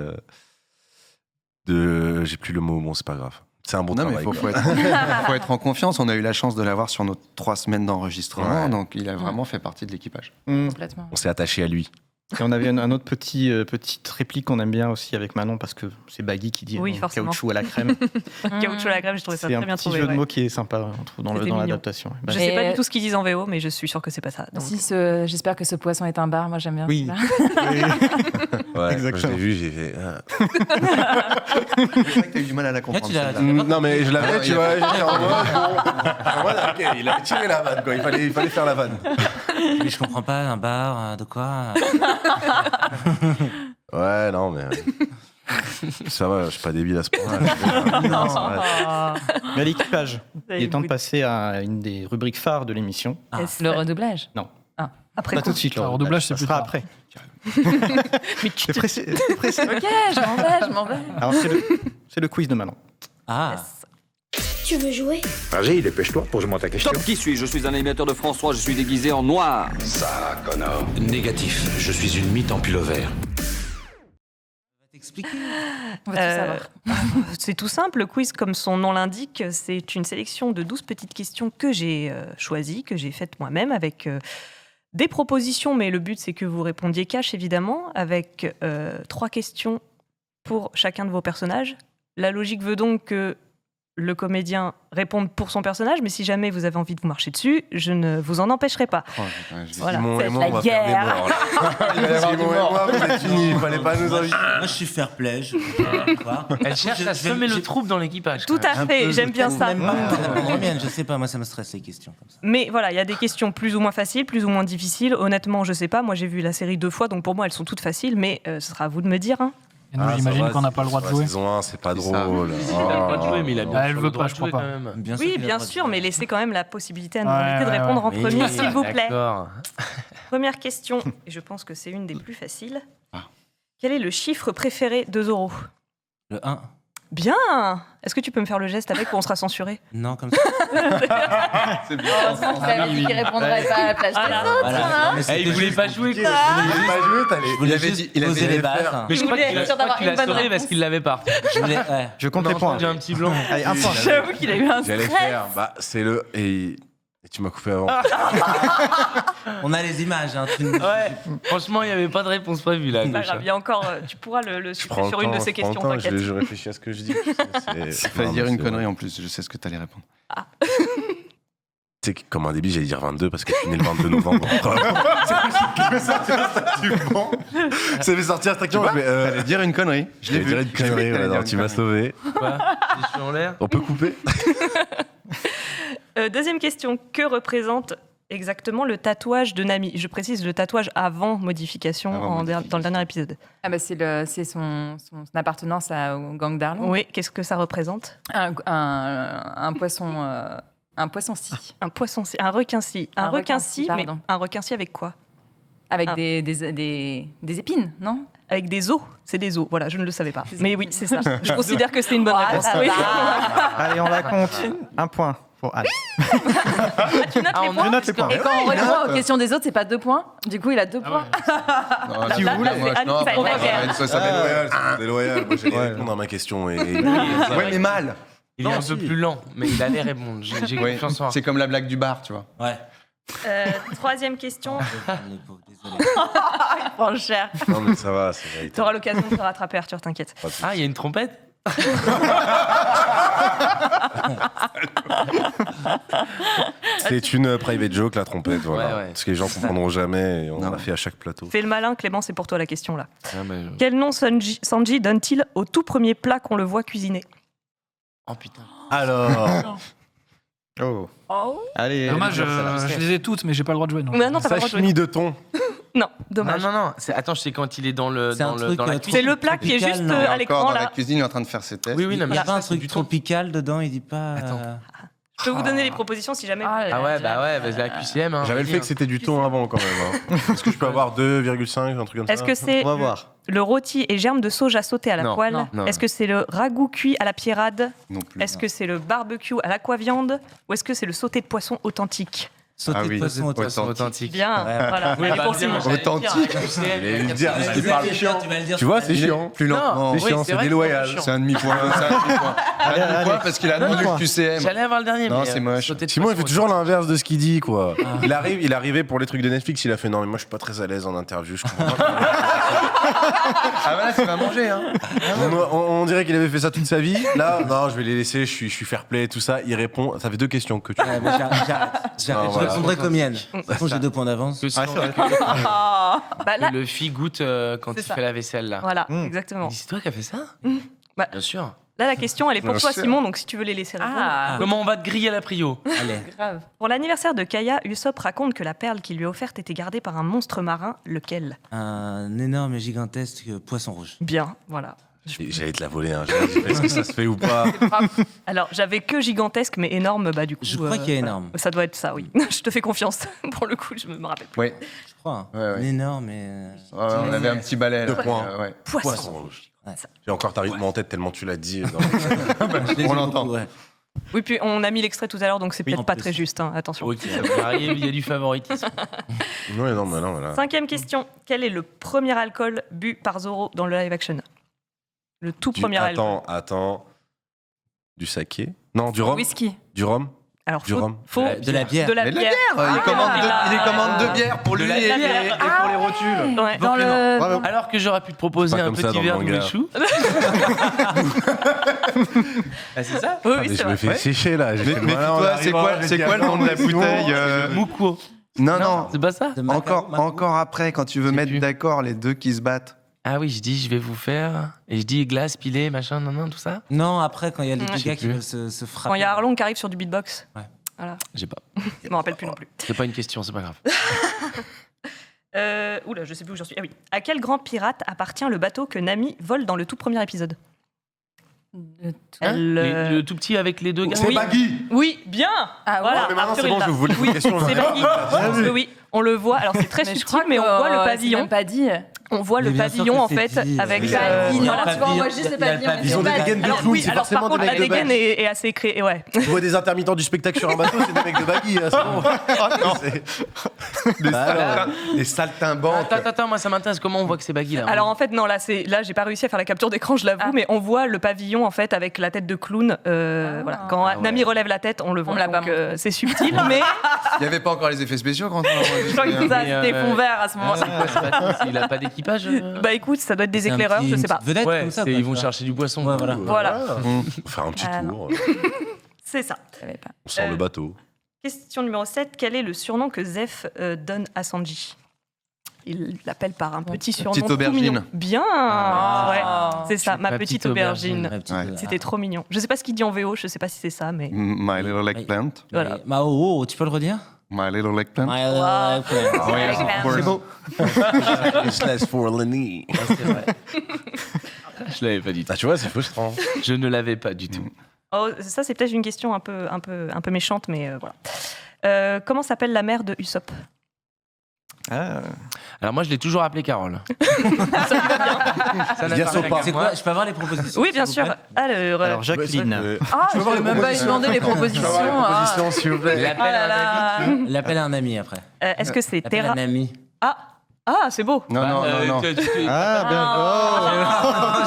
j'ai plus le mot, bon, c'est pas grave. C'est un bon travail. Il faut être en confiance. On a eu la chance de l'avoir sur nos 3 semaines d'enregistrement. Donc, il a vraiment fait partie de l'équipage. Complètement. On s'est attaché à lui. Et on avait un autre petite réplique qu'on aime bien aussi avec Manon, parce que c'est Baggy qui dit caoutchouc à la crème. Caoutchouc à la crème, je trouvais ça très bien trouvé. C'est un petit jeu de mots qui est sympa, on trouve, dans l'adaptation. Je sais pas du tout ce qu'ils disent en VO, mais je suis sûre que c'est pas ça. Donc. J'espère que ce poisson est un bar, moi j'aime bien. Oui. Ouais, exactement. Quand je l'ai vu, j'ai fait... C'est vrai que t'as eu du mal à la comprendre. Non, mais je l'avais, tu vois, j'étais en mode, ok, il a tiré la vanne, quoi. Il fallait faire la vanne. Mais je comprends pas, un bar, de quoi Ouais, non, mais... Ça va, je suis pas débile à ce point-là. Non, ça va. Mais à l'équipage, il est temps de passer à une des rubriques phares de l'émission. Le redoublage. Non. Après pas tout de suite. Le redoublage, c'est plus sera tard. après. Mais tu C'est pressé. Ok, je m'en vais. Alors, c'est le quiz de Manon. Ah. Tu veux jouer? Vas-y, dépêche-toi, pose-moi ta question. Stop, qui suis-je? Je suis un animateur de France 3, je suis déguisé en noir. Ça, Connor. Négatif, je suis une mythe en pull-over. Expliquer. On va tout savoir. C'est tout simple, le quiz, comme son nom l'indique, c'est une sélection de 12 petites questions que j'ai choisies, que j'ai faites moi-même, avec des propositions, mais le but c'est que vous répondiez cash, évidemment, avec 3 questions pour chacun de vos personnages. La logique veut donc que le comédien réponde pour son personnage, mais si jamais vous avez envie de vous marcher dessus, je ne vous en empêcherai pas. Voilà, Simon c'est et moi, on la va faire des guerre. morts, là. Simon et moi, vous êtes unis, il fallait pas nous inviter. Moi, je suis fair play. Elle cherche à semer le trouble dans l'équipage. Tout à fait, j'aime bien ça. Je sais pas, moi ça me stresse les questions comme ça. Mais voilà, il y a des questions plus ou moins faciles, plus ou moins difficiles. Honnêtement, je sais pas. Moi, j'ai vu la série 2 fois, donc pour moi, elles sont toutes faciles. Mais ce sera à vous de me dire. Hein. Et nous, j'imagine qu'on n'a pas le droit de jouer. La saison 1, c'est pas drôle. Il a le droit de jouer, mais il a bien Elle veut pas, je crois pas. Oui, bien sûr, mais laissez quand même la possibilité à nos invités de répondre en premier, s'il vous plaît. Première question, et je pense que c'est une des plus faciles. Quel est le chiffre préféré de Zorro ? Le 1. Bien. Est-ce que tu peux me faire le geste avec ou on sera censuré ? Non, comme ça. C'est bien. Heureusement que c'est lui qui répondrait pas à la place des autres. Il voulait pas jouer. Il voulait pas jouer, Il avait dit poser les bases. Mais je crois qu'il a sauvé parce qu'il l'avait pas. Je compte les points. J'ai un petit blanc. Allez, un point. J'avoue qu'il a eu un J'allais stress. faire, c'est le... Et tu m'as coupé avant. On a les images. Hein. Ouais, franchement, il n'y avait pas de réponse prévue là. C'est pas grave, il y a encore, tu pourras le suivre sur une de ces questions, t'inquiète. Je réfléchis à ce que je dis. Il fallait dire une connerie en plus, je sais ce que t'allais répondre. Tu sais, comme un débile, j'allais dire 22 parce que je suis né le 22 novembre. Ça fait sortir strictement. T'allais dire une connerie. Je l'ai vu. Dire une connerie, alors tu m'as sauvé. Quoi ? Je suis en l'air. On peut couper. Deuxième question, que représente exactement le tatouage de Nami ? Je précise le tatouage avant modification dans le dernier épisode. Ah bah c'est son appartenance au gang d'Arlon. Oui, qu'est-ce que ça représente ? Un poisson scie. Un poisson scie, un requin-scie. Un requin-scie, mais un requin-scie avec quoi ? Avec des épines, non ? Avec des os, c'est des os. Voilà, je ne le savais pas. Mais oui, c'est ça. Je considère que c'est une bonne réponse. Oui. Allez, on la compte. Un point pour Anne. Tu notes les points. Je note les points. Et quand on répond aux questions des autres, c'est pas 2 points. Du coup, il a 2 points. Si vous voulez, Ça déloyal. Moi, j'allais répondre à ma question. Ouais, mais mal. Il est un peu plus lent, mais il allait répondre. J'ai confiance en toi. C'est comme la blague du bar, tu vois. Ouais. Troisième question. Désolé. Il prend cher. Non, mais ça va, c'est vrai. Tu auras l'occasion de te rattraper, Arthur, t'inquiète. Ah, il y a une trompette ? C'est une private joke, la trompette, voilà. Ouais. Parce que les gens comprendront jamais et on l'a fait à chaque plateau. Fais le malin, Clément, c'est pour toi la question là. Ah, Quel nom Sanji donne-t-il au tout premier plat qu'on le voit cuisiner ? Oh putain. Alors. Oh. Allez. Dommage, je les ai toutes, mais j'ai pas le droit de jouer. Non. Mais non, t'as pas le droit de jouer. Sashimi de thon. Non, dommage. Non. Attends, je sais quand il est dans la cuisine. C'est le plat qui est juste à l'écran dans la là. cuisine, il est en train de faire ses tests. Oui, non, Il mais n'y a pas un truc tropical dedans, il dit pas. Attends. Je peux vous donner les propositions si jamais. Ah ouais, la QCM. Hein. J'avais le fait que c'était du thon avant quand même. Est-ce que je peux avoir 2,5, un truc comme ça ? Est-ce que c'est On va voir. le rôti et germe de sauge à sauter à la poêle ? Non. Est-ce que c'est le ragoût cuit à la pierrade ? Non plus. Est-ce que c'est le barbecue à l'aquaviande ? Ou est-ce que c'est le sauté de poisson authentique ? Sauter de poisson Authentique. Bien, voilà. Oui, Allez, pour Simon. Authentique. Et lui dire, il parle chiant. Tu vois, c'est chiant. Plus lentement. C'est chiant, c'est déloyal. C'est un demi-point. Un demi-point parce qu'il a demandé le QCM. J'allais avoir le dernier. Non, mais, c'est moche. Simon, il fait toujours l'inverse de ce qu'il dit, quoi. Il est arrivé pour les trucs de Netflix, il a fait non, mais moi je suis pas très à l'aise en interview. Je comprends pas. Ah voilà, tu vas manger, hein. On dirait qu'il avait fait ça toute sa vie. Là, non, je vais les laisser, je suis fair play, tout ça. Il répond. Ça fait 2 questions que tu. Ouais, mais j'arrête. Je répondrai comme Yann. De toute façon, j'ai 2 points d'avance. Là, Le fille goûte quand il fait la vaisselle là. voilà, exactement. C'est toi qui as fait ça ? Bah, Bien sûr. Là, la question, elle est pour Bien toi, sûr. Simon, donc si tu veux les laisser répondre. Comment on va te griller à la prio ? Allez. Grave. Pour l'anniversaire de Kaya, Usopp raconte que la perle qu'il lui a offerte était gardée par un monstre marin. Lequel ? Un énorme et gigantesque poisson rouge. Bien, voilà. J'allais te la voler, hein. Est-ce que ça se fait ou pas ? Alors, j'avais que gigantesque, mais énorme, bah du coup. Je crois qu'il y a voilà. énorme. Ça doit être ça, oui. Je te fais confiance. Pour le coup, je me rappelle plus. Oui. Je crois. Ouais. Un énorme et. On avait un petit balai. 2 points. Ouais. Poisson. rouge. J'ai encore ta rythme en tête tellement tu l'as dit. On l'entend. Oui, puis on a mis l'extrait tout à l'heure, donc c'est peut-être en pas plus. très juste. Hein. Attention. Ok, ça arrive, il y a du favoritisme. Ouais, non, mais non, voilà. 5e question. Quel est le premier alcool bu par Zoro dans le live action ? Le tout premier alcool. Attends. Du saké ? Non, du rhum ? Whisky. Du rhum ? Alors, Du rhum. De la bière. De la Mais de la bière. bière, il commande 2 bières pour De lui la et bière. pour les rotules. Ouais. Dans le... Bravo. Alors que j'aurais pu te proposer Pas un comme ça petit dans le verre de manga. méchou. Ah, c'est ça Oui, Mais c'est je me vrai. fais sécher là. Mais toi, c'est quoi le nom de la bouteille Mouko. Non, C'est pas ça encore après, quand tu veux mettre d'accord les deux qui se battent. Ah oui, je dis je vais vous faire. Et je dis glace, pilé, machin, non, tout ça. Non, après, quand il y a les deux Ouais. gars qui veulent se frapper. Quand il y a Arlong qui arrive sur du beatbox. Ouais. Voilà. J'ai pas. Je m'en rappelle plus non plus. C'est pas une question, c'est pas grave. Oula, je sais plus où j'en suis. Ah oui. À quel grand pirate appartient le bateau que Nami vole dans le tout premier épisode? Hein Elle, Le tout petit avec les deux gars. C'est Baggy. Oui, bien. Ah, Voilà, Ouais, mais maintenant, Arthur, c'est bon, il l'a. je vous voulais Oui, une question. c'est Baggy. Oui, on le voit. Alors c'est très Mais je subtil, crois mais on voit le c'est pavillon. même pas dit. On voit le Mais bien sûr pavillon que en c'est fait dit, avec. oui. Pavillon, le tu vois, on voit pavillon, juste le il y a le pavillon. pavillon. Ils ont des mais dégaines pas- de Alors clown, oui, c'est alors forcément par des contre la mecs de dégaine Baggy. est assez créée. Ouais. Tu vois des intermittents du spectacle sur un bateau, c'est des mecs de Baggy, c'est bon. Les saltimbanques. Attends, moi ça m'intéresse. Comment on voit que c'est Baggy là Alors en fait non, là j'ai pas réussi à faire la capture d'écran, je l'avoue, mais on voit le pavillon en fait avec la tête de clown. Voilà, quand Nami relève la tête, on le voit. On me l'a pas Donc, c'est subtil, mais Il n'y avait pas encore les effets spéciaux quand on a Je crois que enregistré. ça, c'était fond vert à ce moment-là. Il a pas d'équipage bah écoute, ça doit être des éclaireurs, je sais pas. Vedette Ouais, comme ça. c'est- quoi, ils vont tu vois. chercher du boisson. Ouais, voilà. Voilà, Faire un petit Ah, tour. c'est ça. Je savais pas. On sort le bateau. Question numéro 7. Quel est le surnom que Zeph donne à Sanji? Il l'appelle par un petit surnom. Petite tout aubergine. mignon. Bien ouais, c'est ça, ma petite aubergine. Ma petite- Ouais. C'était trop mignon. Je sais pas ce qu'il dit en VO, je sais pas si c'est ça, mais. My little eggplant. Voilà. Mao, tu peux le redire? My little eggplant. My little eggplant. Oh, yes, of course. C'est beau. It's less for Lenny. C'est vrai. Je l'avais pas dit. Ah, tu vois, c'est frustrant. Je ne l'avais pas du tout. Oh, ça, c'est peut-être une question un peu méchante, mais voilà. Comment s'appelle la mère de Usopp? Alors moi je l'ai toujours appelé Carole. Ça n'a Bien pas sûr rien pas. à C'est voir. quoi? Je peux avoir les propositions? Oui, bien s'il vous sûr. plaît Alors, Jacqueline. Ah, je peux même pas lui demander les propositions. Proposition, s'il vous plaît. Oh là là. L'appel à un ami après. est-ce que c'est L'appel à Terra? un ami. Ah, c'est beau. Non, non, non, non. Ah,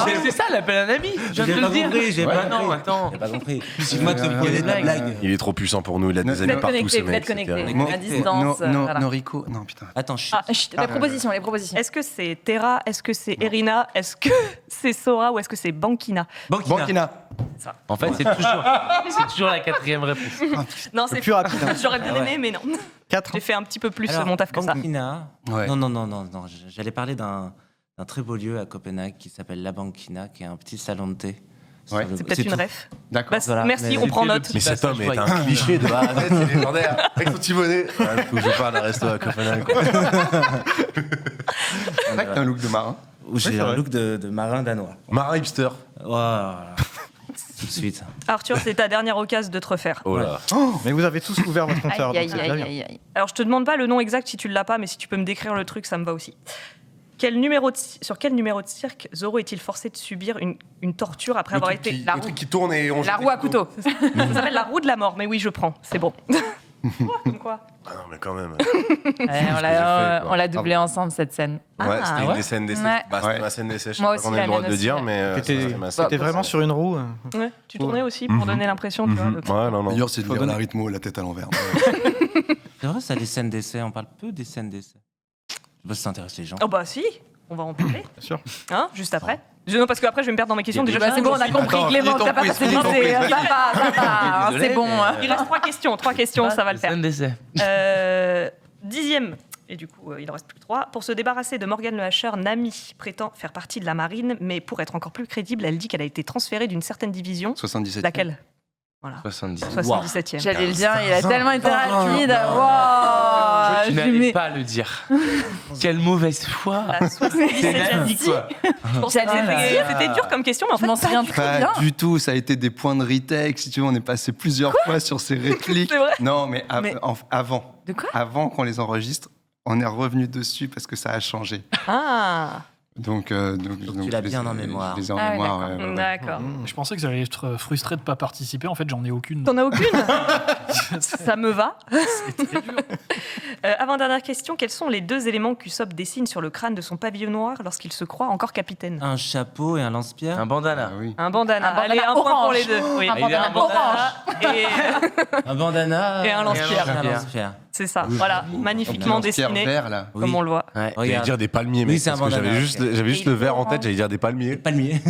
bien. C'est ça, l'appel à un ami. Je viens de J'ai te pas le dire. compris, j'ai Ouais, pas non, compris. attends. J'ai pas compris. Excuse-moi de te prendre des blagues. Il est trop puissant pour nous, il a des Vous amis êtes partout, ce connectés, vous mec. êtes connectés. Mo- À distance. voilà. Noriko. Non, putain. Attends, chut. Ah, chut, les propositions, les propositions. Est-ce que c'est Terra? Est-ce que c'est Erina? Est-ce que c'est Sora? Ou est-ce que c'est Bankina? Bankina. En fait, c'est toujours la quatrième réponse. Non, c'est plus rapide. J'aurais bien Ah ouais. aimé, mais non. 4. J'ai fait un petit peu plus Alors, mon taf que ça. Bankina. Ouais. Non. J'allais parler d'un très beau lieu à Copenhague qui s'appelle La Bankina, qui est un petit salon de thé. sur Ouais. le- C'est peut-être une tout. ref. D'accord. Bah, Voilà, merci, mais on prend note. Mais cet homme est un cliché de A à Z, c'est légendaire. Avec son petit bonnet. Faut que je parle d'un resto à Copenhague. quoi. C'est vrai que t'as un look de marin. Où j'ai un look de marin danois. Marin hipster. Voilà. Tout de suite. Arthur, c'est ta dernière occasion de te refaire. Oh là. Mais vous avez tous ouvert votre compteur. Aïe, donc aïe, c'est aïe, déjà bien. aïe, aïe. Alors, je te demande pas le nom exact si tu l'as pas, mais si tu peux me décrire le truc, ça me va aussi. Sur quel numéro de cirque Zoro est-il forcé de subir une torture après avoir été... Le truc qui tourne et on La roue à couteau. Ça s'appelle la roue de la mort, mais oui, je prends, c'est bon. Comme quoi Ah non, mais quand même. Ouais, on que j'ai fait, quoi. l'a doublé ensemble cette scène. Ouais, c'était une des scènes d'essai. Ouais. Bah, c'était Ouais. ma scène d'essai. Je Moi sais pas aussi, qu'on a la le droit mienne de le aussi, dire, ouais. mais T'étais ma scène. t'étais vraiment sur une roue. Ouais, tu tournais aussi pour donner l'impression, tu vois. Ouais, non, non. D'ailleurs, c'est de lire la rythmo, la tête à l'envers. C'est vrai, ça, les scènes d'essai. On parle peu des scènes d'essai. Je sais pas si ça intéresse les gens. Oh bah si, on va en parler. Bien sûr. Hein, juste après. Non, parce qu'après, je vais me perdre dans mes questions. Déjà, Bah, c'est bon, on a compris, Attends, Clément, finis t'as ton pas quiz, passé finis ton lycée. quiz. Ça va, Désolé, c'est bon. mais- Il reste 3 questions, ça va le faire. Scène d'essai. 10e, et du coup, il en reste plus que 3. Pour se débarrasser de Morgan le Hacheur, Nami prétend faire partie de la marine, mais pour être encore plus crédible, elle dit qu'elle a été transférée d'une certaine division. 77. Laquelle? Voilà. 70. 77e. J'allais le dire, il a tellement été rapide. Waouh, Tu je lui n'allais mets- pas le dire. Quelle mauvaise foi. La 77e. Nani, quoi. Je pense que c'était dur comme question, mais en Je m'en fait, souviens très Pas bien. du tout, ça a été des points de retake, si tu veux, on est passé plusieurs fois sur ces répliques. C'est vrai Non, mais, Mais- avant. De quoi? Avant qu'on les enregistre, on est revenu dessus parce que ça a changé. Ah, Donc, tu l'as bien en mémoire. Je les ai en mémoire, ouais. D'accord. Je pensais que j'allais être frustré de ne pas participer. En fait, j'en ai aucune. T'en as aucune? Ça me va. C'est très dur. Avant-dernière question, quels sont les 2 éléments qu'Usopp dessine sur le crâne de son pavillon noir lorsqu'il se croit encore capitaine? Un chapeau et un lance-pierre. Un bandana. Un bandana. Un bandana Allez, un point pour orange. les deux. Oui. Un bandana et Un bandana. Et un lance-pierre. Un lance-pierre. C'est ça. Voilà, magnifiquement dessiné, vert, là. comme on le voit. J'allais Regarde. dire des palmiers, Oui, mais c'est un parce que bandana, j'avais juste le vert en tête, j'allais dire des palmiers. Palmier.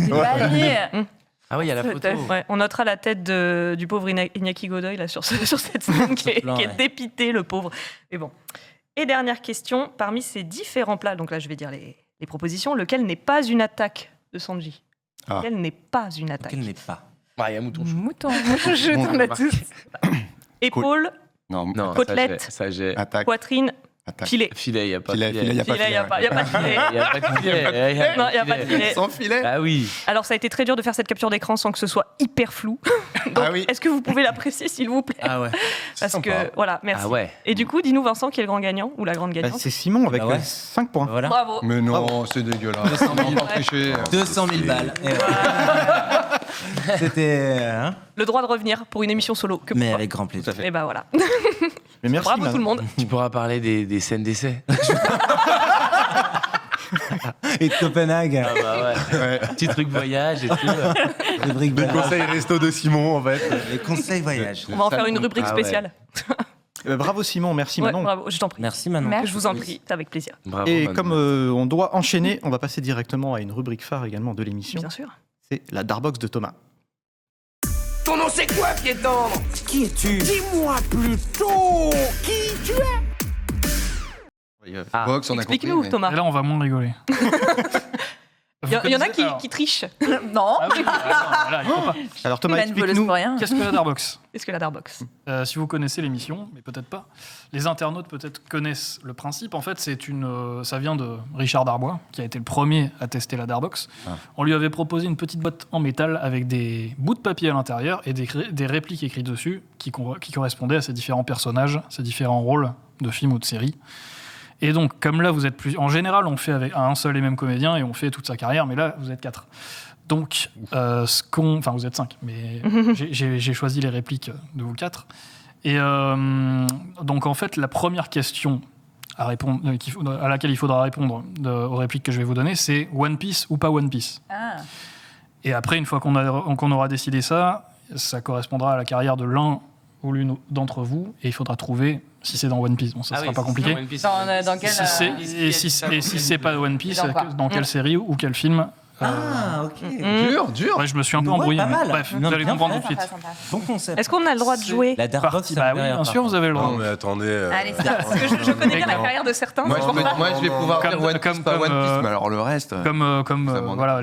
Ah oui, il y a la photo. Ouais, on notera la tête du pauvre Iñaki Godoy là, sur cette scène qui est dépité, le pauvre. Mais bon. Et dernière question, parmi ces différents plats, donc là je vais dire les propositions, lequel n'est pas une attaque de Sanji? Lequel n'est pas une attaque? Lequel n'est pas? Il y a mouton. Mouton. Je t'en ai tous. Épaule, Non, côtelette, ça j'ai. attaque. poitrine, filet. Filet, il n'y a pas de Filet, filet. il y a pas de Filet, il n'y a pas de filet. Il n'y a pas de filet. Non, il n'y a pas de filet. Sans filet. Ah oui. Alors ça a été très dur de faire cette capture d'écran sans que ce soit hyper flou. Donc, est-ce que vous pouvez l'apprécier s'il vous plaît? Ah ouais. Parce que voilà, merci. Ah ouais. Et du coup, dis-nous Vincent qui est le grand gagnant ou la grande gagnante? C'est Simon avec 5 points. Voilà. Bravo. Mais non, c'est dégueulasse. 200 000 On va tricher. 200 000 balles. Et c'était. Le droit de revenir pour une émission solo. Que Mais pourquoi. avec grand plaisir. Et ben voilà. Mais merci. Bravo tout le monde. Tu pourras parler des scènes d'essai. Et de Copenhague. Ah bah ouais. Petit truc voyage et tout. Rubrique Le conseil resto de Simon, en fait. Les conseils voyage. On va en faire une rubrique spéciale. Bravo Simon, merci Ouais, Manon. bravo, je t'en prie. Merci Manon. Je vous en prie, c'est avec plaisir. Bravo, Et Manon. comme on doit enchaîner, on va passer directement à une rubrique phare également de l'émission. Bien sûr. C'est la Darbox de Thomas. Ton nom c'est quoi, pied tendre? Qui es-tu? Dis-moi plutôt qui tu es. Box, on a compris. Explique-nous, Thomas. Et là, on va moins rigoler. Il y en a qui trichent. Non. Ah oui, voilà, il faut pas. Alors Thomas, Il a une voleuse explique-nous. pour rien. Qu'est-ce que la Darbox? Qu'est-ce que la Darbox? Si vous connaissez l'émission, mais peut-être pas, les internautes peut-être connaissent le principe. En fait, ça vient de Richard Darbois, qui a été le premier à tester la Darbox. On lui avait proposé une petite boîte en métal avec des bouts de papier à l'intérieur et des répliques écrites dessus qui correspondaient à ces différents personnages, ces différents rôles de films ou de séries. Et donc, comme là, vous êtes plus... En général, on fait avec un seul et même comédien et on fait toute sa carrière, mais là, vous êtes 4. Donc, enfin, vous êtes 5, mais j'ai choisi les répliques de vous 4. Et donc, en fait, la première question à laquelle il faudra répondre aux répliques que je vais vous donner, c'est One Piece ou pas One Piece. Ah. Et après, une fois qu'on aura décidé ça, ça correspondra à la carrière de l'un ou l'une d'entre vous, et il faudra trouver si c'est dans One Piece. Bon, ça sera pas compliqué. Dans quel... Et si c'est pas One Piece, Dans quoi dans quelle série ou quel film? Ah, ok. Dur. Ouais, je me suis un peu embrouillé. Pas mal. Bref, Non, vous allez bien comprendre fait. tout de suite. Bon concept. Est-ce qu'on a le droit de jouer? La Darbox, Bah oui, bien sûr, vous avez le droit. Non, mais attendez. Allez, c'est Parce que je connais bien la carrière de certains. Moi, je vais pouvoir dire One Piece, pas One Piece, mais alors le reste. Voilà,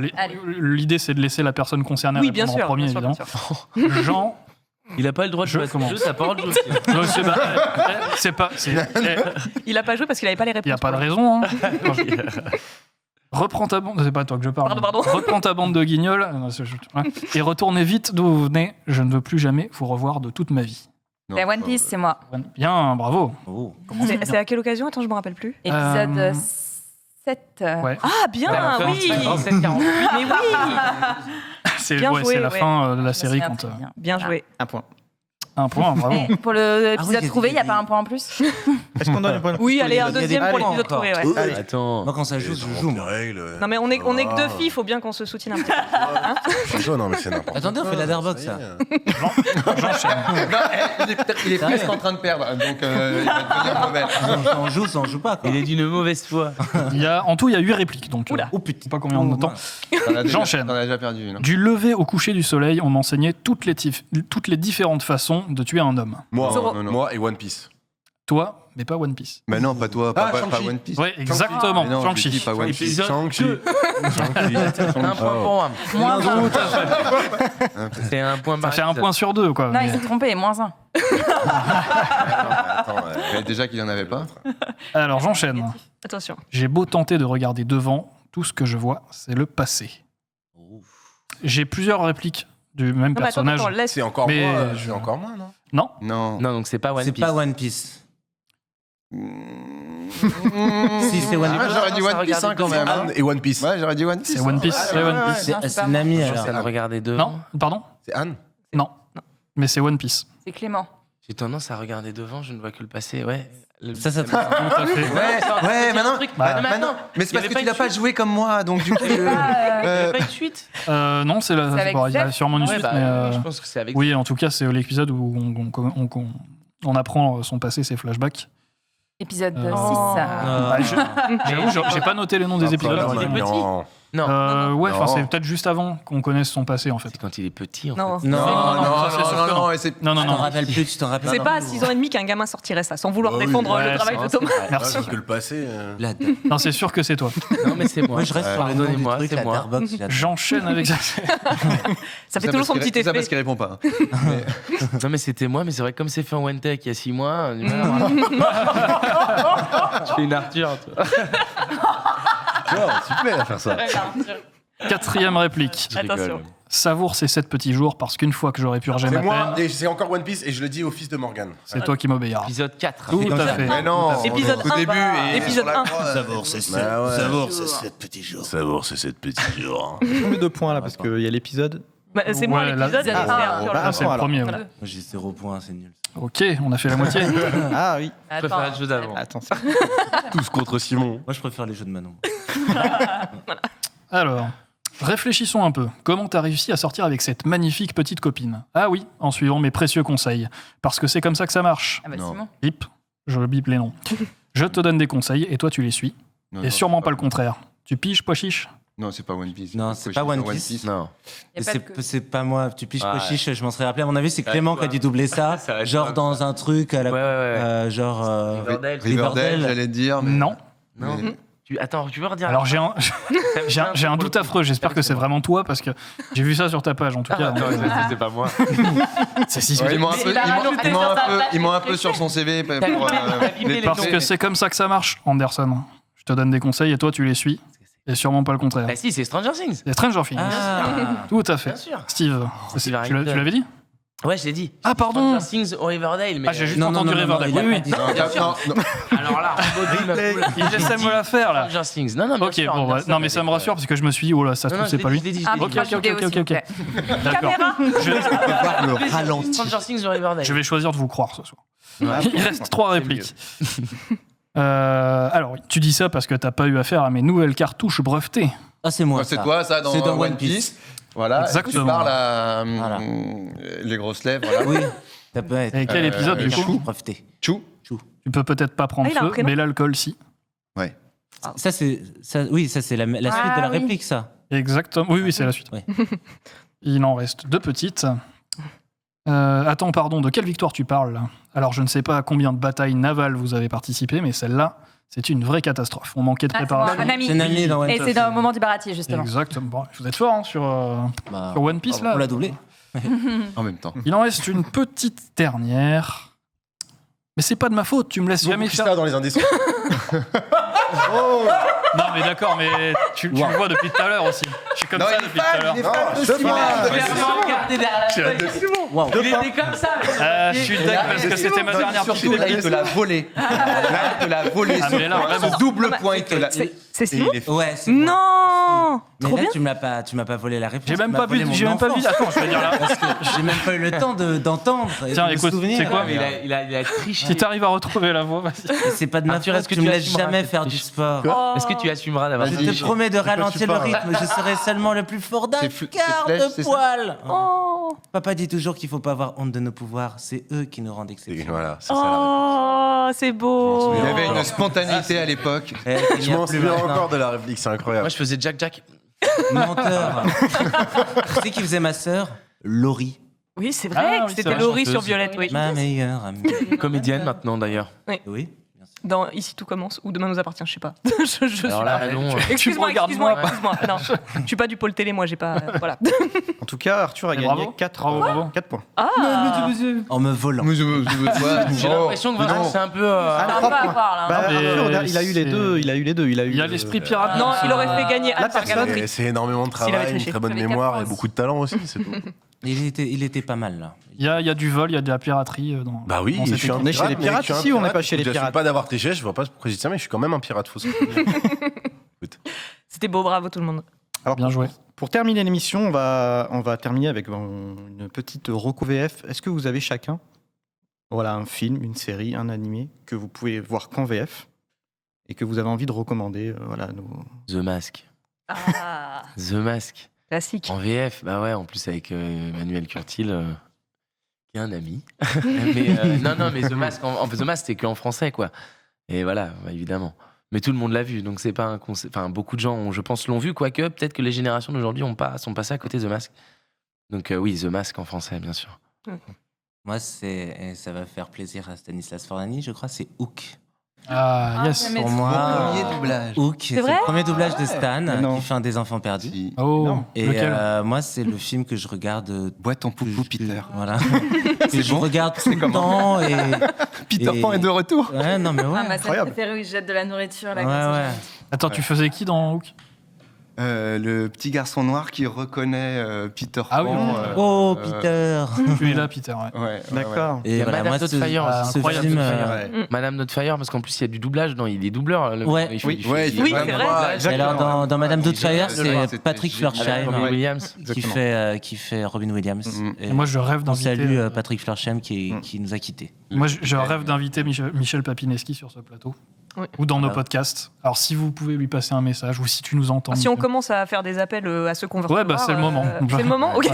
l'idée c'est de laisser la personne concernée Oui, bien répondre en sûr. premier, bien évidemment. sûr. Jean, Il n'a pas le droit de jouer à ce jeu, ça parle de jeu. non, c'est pas. Il a pas joué parce qu'il avait pas les réponses. Il n'y a pas de raison. Hein. Reprends ta bande, c'est pas à toi que je parle. Pardon. Reprends ta bande de guignols et retournez vite d'où vous venez. Je ne veux plus jamais vous revoir de toute ma vie. C'est One Piece, c'est moi. Bien, bravo. C'est à quelle occasion? Attends, je me rappelle plus. Épisode 7. Ouais. Ah, bien, oui. Mais oui. C'est Bien joué, la ouais. fin de la Je me série souviens quand. très bien. Bien joué. Un point. Un point, bravo. Et pour l'épisode Ah oui, trouvé, il n'y a pas un point en plus? Est-ce qu'on donne un point? Oui, allez, un Il y a des deuxième pour points l'épisode encore. trouvé. Ouais. Allez. Attends. Moi, quand ça joue, je joue. moi. Non, mais on est que deux filles, il faut bien qu'on se soutienne un petit peu. Non, mais c'est n'importe quoi. Attendez, on fait la Darbox, ça. Il est presque en train de perdre, donc il va devenir mauvais. Ça en joue pas, quoi. Il est d'une mauvaise foi. En tout, il y a 8 répliques. Donc, Oula. Oh putain. je sais pas combien de temps. J'enchaîne. T'en as déjà perdu, non? Du lever au coucher du soleil, on m'enseignait toutes les différentes façons de tuer un homme. Moi et One Piece. Toi, mais pas One Piece. Mais non, pas toi, pas Shang-Chi. One Piece. Oui, exactement. Mais non, Shang-Chi. j'ai dit pas One Piece. Épisode Shang-Chi. 2. Un point pour moi. Moins 1. C'est un point Ça fait un point sur deux, quoi. Non, il s'est trompé, moins 1. Mais déjà qu'il n'y en avait pas. Alors, j'enchaîne. Attention. J'ai beau tenter de regarder devant, tout ce que je vois, c'est le passé. J'ai plusieurs répliques du même Non, mais personnage. attends, laisse. C'est encore Mais moi. je- C'est encore moi, non? Non. Non. Non, donc c'est pas One C'est Piece. pas One Piece. Si, c'est One Piece. J'aurais dit One Piece quand même. Anne et One Piece. Ouais, j'aurais dit One Piece. C'est One Piece. C'est One Piece. C'est Nami, alors. Ça me regardait devant. Non, pardon. C'est Anne. Non, mais c'est One Piece. C'est Clément. J'ai tendance à regarder devant, je ne vois que le passé. Ouais. Ça Tout à fait. Ouais, maintenant. maintenant. Mais c'est parce que tu l'as pas joué comme moi, donc du coup. Il n'y avait pas une suite. Non, c'est la. avec bon, il y a Zef sûrement une suite, mais. Je pense que c'est avec. Oui, en tout cas, c'est l'épisode où on apprend son passé, ses flashbacks. Épisode 6. J'avoue, j'ai pas noté les noms des épisodes. il est petit. Non. Ouais, enfin, c'est peut-être juste avant qu'on connaisse son passé, en fait. C'est quand il est petit, en Non. fait. Non, Tu t'en rappelles plus, tu t'en rappelles C'est pas. pas à 6 ans et demi qu'un gamin sortirait ça, sans vouloir oui. défendre Ouais, le travail c'est de Thomas. Merci. Parce que le passé. Non, c'est sûr que c'est toi. Non, mais c'est moi. Moi, je reste sur le nom du Donnez-moi, truc, c'est la moi. Darbox. J'enchaîne avec ça. Ça fait toujours son petit C'est ça parce effet. qu'il répond pas. Non, mais c'était moi, mais c'est vrai que comme c'est fait en One Tech il y a 6 mois, on a du mal à- Tu fais une Arthur, toi. Super à faire ça. 4e réplique. Attention. Savoure ces 7 petits jours parce qu'une fois que j'aurai purgé C'est ma moi, peine, et c'est encore One Piece, et je le dis au fils de Morgan. c'est toi qui m'obéiras. Épisode 4. Tout à fait. Mais non, Épisode au 1, début et épisode sur la 1. croix. Savoure, c'est Bah ouais. Savoure, c'est 7 petits jours. Savoure, c'est 7 petits jours. Combien de points là parce qu'il y a l'épisode. Bah, c'est moi Ouais, l'épisode. là- et c'est Arthur, bah, le- C'est le alors. premier. Voilà. ouais. Moi, j'ai 0 points, c'est nul. Ok, on a fait la moitié. Ah oui. Je préfère le jeu d'avant. Attention. Tous contre Simon. Moi, je préfère les jeux de Manon. Alors, réfléchissons un peu. Comment t'as réussi à sortir avec cette magnifique petite copine? Ah oui, en suivant mes précieux conseils. Parce que c'est comme ça que ça marche. Ah bah Non. Simon. Bip, je bip les noms. Je te donne des conseils et toi tu les suis. Non, Et non, sûrement c'est pas le contraire. Tu piges, pois chiche? Non, c'est pas One Piece. Non, c'est pas One Piece. Non. Y a pas de- C'est pas moi, tu piches Ouais. Pochiche, je m'en serais rappelé. À mon avis, c'est Clément qui a dû doubler ça. Ça va être Genre pas- dans un truc à la. Ouais, ouais, ouais. Genre. Riverdale. Riverdale, j'allais te dire. Mais... Non. Non. Attends, tu veux redire Alors j'ai un doute affreux, j'espère que c'est vraiment toi parce que j'ai vu ça sur ta page en tout cas. c'était pas moi. C'est si Ouais, ils m'ont un Mais peu- il a ils m'ont- rajouté ils m'ont sur un sa peu- page ils m'ont un peu description. sur son CV pour les Parce que c'est comme ça que ça marche, Anderson. Je te donne des conseils et toi tu les suis. Et sûrement pas le contraire. Bah si, c'est Stranger Things. C'est Stranger Things. Tout à fait. Bien sûr. Steve, Steve tu l'avais dit? Ouais, je l'ai dit. Ah pardon. Stranger Things au Riverdale. Mais Ah j'ai juste entendu Riverdale. il a Oui, pas oui. dit. Alors là, Il essaie de me la faire là. Stranger Things. Non, bien Ok, sûr, bon, Anderson non mais ça me avait- rassure parce que je me suis dit, oh là, ça se Non, trouve, c'est je pas l'ai lui. dit, je l'ai dit. Ah, Ok, moi, ok, je ok, vidéo, ok, s'il vous ok. plaît. D'accord. le ralenti. Stranger Things au Riverdale. Je vais choisir de vous croire ce soir. Ouais. Il reste 3 répliques. Alors, tu dis ça parce que t'as pas eu affaire à mes nouvelles cartouches brevetées. Ah, c'est moi. C'est ça. toi, ça, dans C'est dans One Piece. Voilà. Exactement. Tu parles à Voilà. les grosses lèvres. Voilà. Oui. Ça peut être. Et quel épisode du coup? Profiter. Chou. Tu peux peut-être pas prendre Ah, il a un feu, prénom mais l'alcool si. Ouais. Ça, c'est. Oui, ça, c'est la suite de la oui. réplique, ça. Exactement. Oui, oui, c'est la suite. Ouais. Il en reste 2 petites. Attends, pardon, de quelle victoire tu parles là? Alors, je ne sais pas à combien de batailles navales vous avez participé, mais celle-là, c'est une vraie catastrophe. On manquait de Ah, c'est moi, préparation. Nami. C'est Nami dans One Et Piece. c'est dans le moment du baratier, justement. Exactement. Bon, vous êtes fort hein, sur One Piece là. On l'a doublé. En même temps. Il en reste une petite dernière. Mais c'est pas de ma faute, tu me laisses jamais faire. ça dans les indices. Non, mais d'accord, mais tu le vois depuis tout à l'heure aussi. Je suis comme Non, ça il est depuis fan, tout à l'heure. il est fan de Simon. Regardez derrière la feuille. Wow. Il était comme ça. Je suis deg parce que c'était ma dernière petite Surtout, là, il réplique. te l'a volé. Là, il te l'a volé. Ah, mais là, vraiment. Ce double point, il te l'a. C'est Simon? Ouais, c'est moi. Non! Mais Trop là, bien! tu m'as pas volé la réponse. J'ai même tu m'as pas volé vu. mon J'ai même pas vu. enfance. Attends, je vais dire là. Parce que j'ai même pas eu le temps d'entendre. et Tiens, de me écoute, souvenir. c'est quoi? Mais il a triché. Si t'arrives à retrouver la voix, vas-y. Et c'est pas de ma Arthur, faute, est-ce que tu tu me laisses assumeras jamais cette faire du triche sport. Oh. Est-ce que tu assumeras d'avoir Je Vas-y. te promets de ralentir le pas. rythme, je serai seulement le plus fort d'un C'est c'est quart flèche, de c'est ça poil. Oh! Papa dit toujours qu'il faut pas avoir honte de nos pouvoirs, c'est eux qui nous rendent exceptionnels. Voilà, c'est ça la réplique. Oh, c'est beau! Il y avait une spontanéité à l'époque. Eh, il Je n'y a m'en plus souviens maintenant. encore de la réplique, c'est incroyable. Moi, je faisais Jack. Menteur. Tu sais qui faisait ma sœur? Laurie, Oui, c'est vrai Ah, que oui, c'était c'est vrai, Laurie sur chanteuse. Violette, oui. ma meilleure amie. Comédienne maintenant d'ailleurs. Oui. Dans Ici tout commence ou Demain nous appartient, je sais pas. je suis Alors là, là. non. Excuse-moi, regardes excuse-moi, moi. excuse-moi. Non, je suis pas du pôle télé, moi, j'ai pas. Voilà. En tout cas, Arthur a Mais gagné bravo. 4 Bravo. points. Ah! En me volant. J'ai J'ai l'impression que Vincent, c'est un peu. Ça va pas avoir, là. Bah, mais Arthur, il a eu les c'est- deux. Il a eu les deux. Il y a l'esprit pirate. Non, il aurait fait gagner La Alpha personne- Galaxy. C'est énormément de S'il avait travail, une triché. très bonne J'avais quatre mémoire points et beaucoup de talent aussi, c'est tout. Il était pas mal, là. Il y a du vol, il y a de la piraterie. Bah oui, je suis un on est chez les pirates ici ou on n'est pas chez les Je pirates? pas d'avoir triché, je vois pas pourquoi je dis ça, mais je suis quand même un pirate, faut se C'était beau, bravo tout le monde. Alors, Bien joué. Pour terminer l'émission, on va terminer avec une petite reco VF. Est-ce que vous avez chacun un film, une série, un animé que vous pouvez voir qu'en VF et que vous avez envie de recommander The Mask. Ah, The Mask. classique. En VF, bah ouais, en plus avec Emmanuel Curtil, qui est un ami. Mais mais The Mask, The Mask, c'est qu'en français, quoi. Et voilà, bah, évidemment. Mais tout le monde l'a vu, donc c'est pas un concept. Enfin, beaucoup de gens, je pense, l'ont vu, quoique peut-être que les générations d'aujourd'hui sont passées à côté de The Mask. Donc oui, The Mask en français, bien sûr. Moi, ça va faire plaisir à Stanislas Forlani, je crois, c'est Hook. Ah, yes. Pour moi, premier doublage. Hook, c'est vrai le premier doublage de Stan Non. qui fait un des enfants perdus. Oh, Et lequel moi, c'est le film que je regarde. Bois ton poupou, Peter. Voilà. Que je regarde tout le temps. Et Peter Pan est de retour. Ouais, non, mais ouais. Ah, ma scène incroyable. préférée où il jette de la nourriture. Là, Ouais, quand ouais. Attends, tu faisais qui dans Hook? Le petit garçon noir qui reconnaît Peter Ah oui, Pan. Oh, Peter. Tu es là, Peter. Ouais. Ouais, D'accord. Il y a voilà, Madame moi, Doubtfire, ce incroyable, film, Madame Doubtfire, parce qu'en plus il y a du doublage, il est doubleur. Ouais. Il fait- Oui. il fait- Ouais, il Oui, fait- c'est vrai. Et alors, dans Madame Doubtfire, C'était c'est Patrick génial. Avec Florsheim Robin Williams. qui fait Robin Williams. Et moi, je rêve on d'inviter. salue Patrick Florsheim qui nous a quittés. Moi, je rêve d'inviter Michel Papineski sur ce plateau. Oui. Ou dans nos Voilà. podcasts. Alors, si vous pouvez lui passer un message, ou si tu nous entends. Si on commence à faire des appels à ceux qu'on veut Ouais, bah, recevoir, c'est le moment. C'est le moment. Ok. Tu